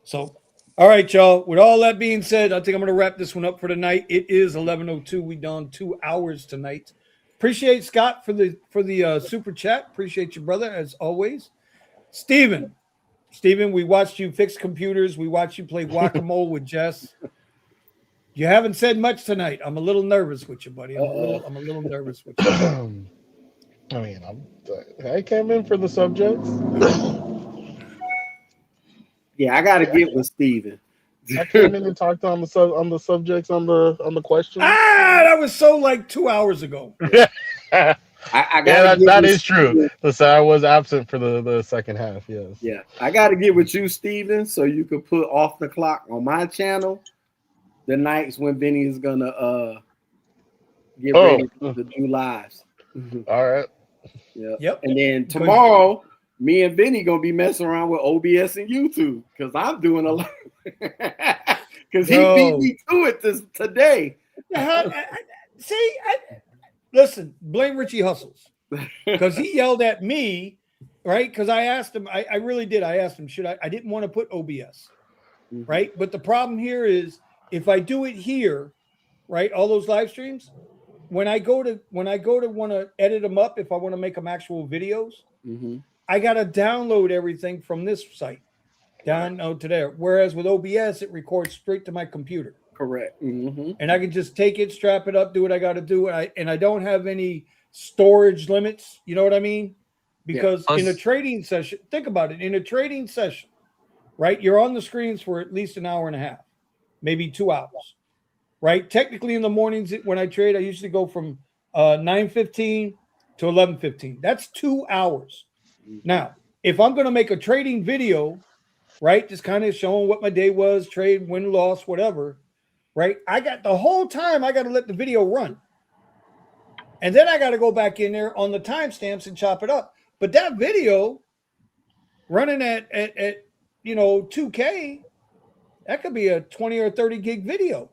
So, all right, y'all. With all that being said, I think I'm going to wrap this one up for tonight. It is 11:02. We done 2 hours tonight. Appreciate Scott for the super chat. Appreciate you, brother, as always. Steven, we watched you fix computers. We watched you play Guacamole with Jess. You haven't said much tonight. I'm a little nervous with you, buddy. I'm a little nervous with you. I mean, I came in for the subjects. Yeah, I got to get with Steven. I came in and talked on the subjects on the questions. That was so like 2 hours ago. That is true. Listen, I was absent for the second half. Yes. Yeah, I got to get with you, Steven, so you could put off the clock on my channel the nights when Vinny is gonna get ready to do lives. All right. Yeah. Yep. And then tomorrow, me and Vinny gonna be messing around with OBS and YouTube because I'm doing a lot. Because he beat me to it today. Listen, blame Richie Hustles because he yelled at me, right? Because I asked him, I really did. I asked him, I didn't want to put OBS, right? But the problem here is if I do it here, right, all those live streams, when I go to want to edit them up, if I want to make them actual videos, I got to download everything from this site down to there. Whereas with OBS, it records straight to my computer. Correct. And I can just take it, strap it up, do what I got to do. And I don't have any storage limits. You know what I mean? because in a trading session, think about it. In a trading session, right? You're on the screens for at least an hour and a half, maybe 2 hours, right? Technically, in the mornings when I trade, I usually go from 9:15 to 11:15. That's 2 hours. Now, if I'm going to make a trading video, right, just kind of showing what my day was, trade, win, loss, whatever, right? I got the whole time I got to let the video run. And then I got to go back in there on the timestamps and chop it up. But that video running at 2K, that could be a 20 or 30 gig video.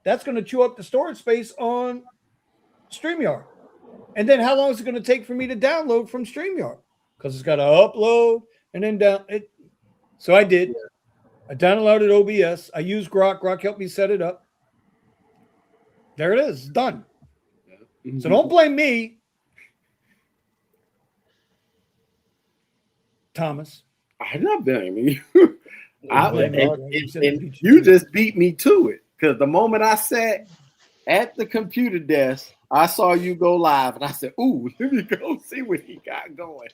That's going to chew up the storage space on StreamYard. And then how long is it going to take for me to download from StreamYard? Because it's got to upload and then down it. So I did. I downloaded OBS. I used Grok. Grok helped me set it up. There it is. It's done. So don't blame me, Thomas. I'm not blaming you. You just beat me to it. Because the moment I sat at the computer desk, I saw you go live, and I said, "Ooh, let me go see what he got going."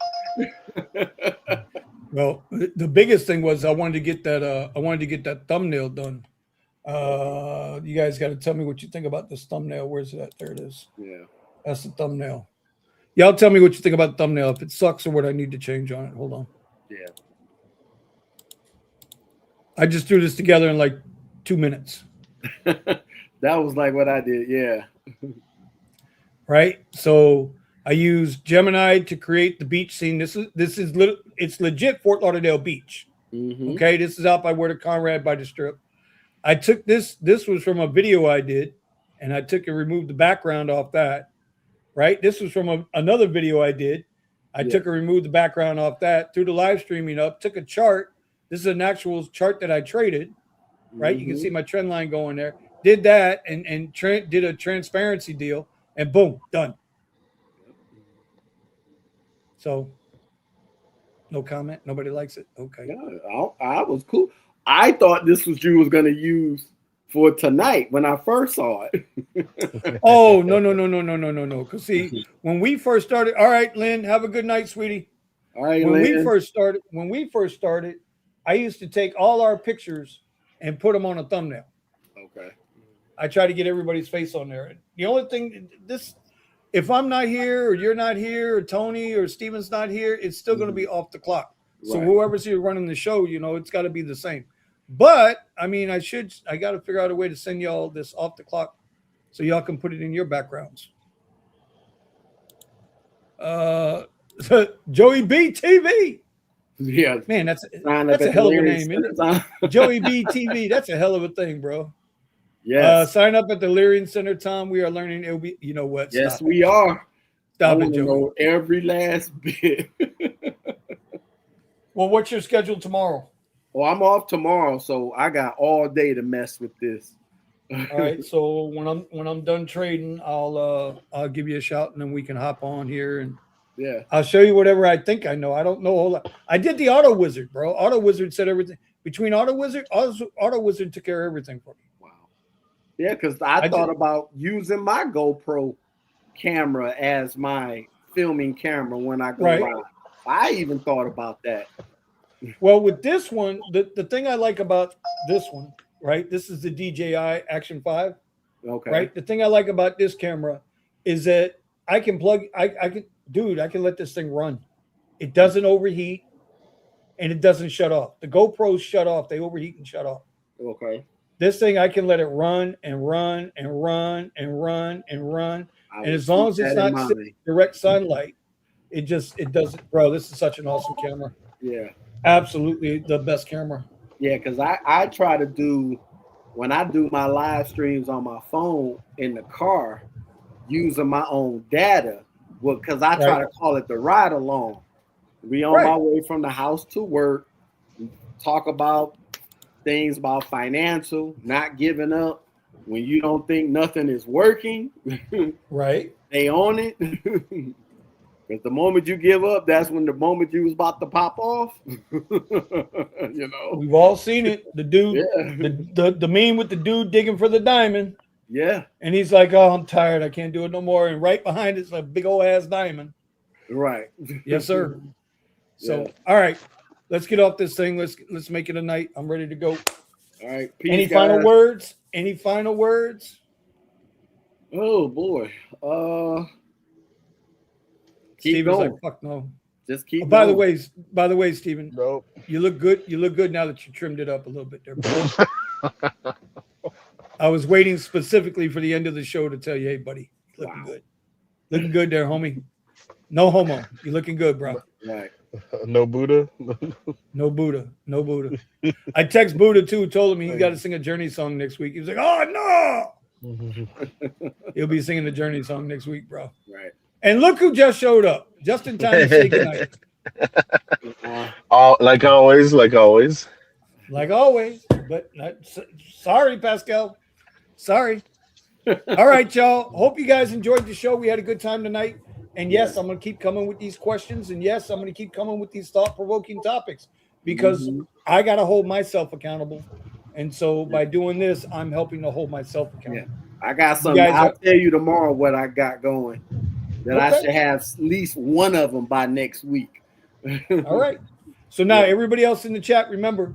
Well, the biggest thing was I wanted to get that thumbnail done. You guys got to tell me what you think about this thumbnail. Where's it at? There it is. Yeah, that's the thumbnail. Y'all tell me what you think about the thumbnail. If it sucks or what I need to change on it. Hold on. Yeah. I just threw this together in like 2 minutes. That was like what I did. Yeah. Right. So I used Gemini to create the beach scene. It's legit Fort Lauderdale Beach. Mm-hmm. Okay. This is out by where the Conrad by the Strip. I took this was from a video I did, and I took and removed the background off that. Right. This was from another video I did. I took and removed the background off that, threw the live streaming up, took a chart. This is an actual chart that I traded. Right. Mm-hmm. You can see my trend line going there. Did that and did a transparency deal, and boom, done. So no comment. Nobody likes it. Okay. Yeah, I was cool. I thought this was you was going to use for tonight when I first saw it. Oh, no. Because see, when we first started, all right, Lynn, have a good night, sweetie. All right, when Lynn. we first started, I used to take all our pictures and put them on a thumbnail. Okay. I try to get everybody's face on there. The only thing, if I'm not here or you're not here or Tony or Steven's not here, it's still going to be off the clock. So whoever's here running the show, it's got to be the same. But I mean, I got to figure out a way to send y'all this off the clock so y'all can put it in your backgrounds. Joey B TV. Yeah, man, that's a hell of a name, isn't it? Joey B TV. That's a hell of a thing, bro. Yes. Sign up at the Lyrian Center, Tom. We are learning. It'll be, you know what? Yes, we are. Stop it, Joey. Know every last bit. Well, what's your schedule tomorrow? Well, I'm off tomorrow, so I got all day to mess with this. All right. So when I'm done trading, I'll give you a shout, and then we can hop on here and I'll show you whatever I think I know. I don't know a whole lot. I did the Auto Wizard, bro. Auto Wizard said everything. Between Auto Wizard took care of everything for me. Wow. Yeah, because I thought about using my GoPro camera as my filming camera when I go live. I even thought about that. Well, with this one, the thing I like about this one, right? This is the DJI Action 5. Okay. Right. The thing I like about this camera is that I can I can let this thing run. It doesn't overheat and it doesn't shut off. The GoPros shut off. They overheat and shut off. Okay. This thing, I can let it run and run and run and run and run. And as long as it's not direct sunlight, it doesn't, bro. This is such an awesome camera. Yeah. Absolutely the best camera. Yeah, because I try to do, when I do my live streams on my phone in the car, using my own data, because I try to call it the ride along. We on my way from the house to work, talk about things about financial, not giving up. When you don't think nothing is working, they own it. Because the moment you give up, that's when the moment you was about to pop off. We've all seen it. The dude, the meme with the dude digging for the diamond. Yeah. And he's like, "Oh, I'm tired. I can't do it no more." And right behind it's a big old ass diamond. Right. Yes, sir. So, Yeah. all right, let's get off this thing. Let's make it a night. I'm ready to go. All right. Peace, Any guys. final words? Any final words? Oh boy. Keep Steven's going. like, fuck no. Just keep. By the going. way, Steven, Nope. you look good. You look good now that you trimmed it up a little bit there, bro. I was waiting specifically for the end of the show to tell you, hey, buddy, you looking good. Looking good there, homie. No homo. You looking good, bro. Right. No Buddha. No Buddha. No Buddha. I text Buddha too, told him he's got to sing a Journey song next week. He was like, oh no. He'll be singing the Journey song next week, bro. Right. And look who just showed up, just in time to say goodnight. Like always. Like always. But sorry, Pascal. Sorry. All right, y'all. Hope you guys enjoyed the show. We had a good time tonight. And yes, I'm going to keep coming with these questions. And yes, I'm going to keep coming with these thought-provoking topics because I got to hold myself accountable. And so by doing this, I'm helping to hold myself accountable. Yeah. I got something. I'll tell you tomorrow what I got going. That I should have at least one of them by next week. All right. So now everybody else in the chat, remember,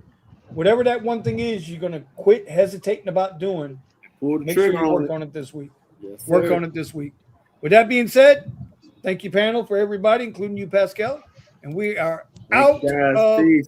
whatever that one thing is you're going to quit hesitating about doing, make sure you work on it this week. Yes, work on it this week. With that being said, thank you, panel, for everybody, including you, Pascal. And we are out. Peace.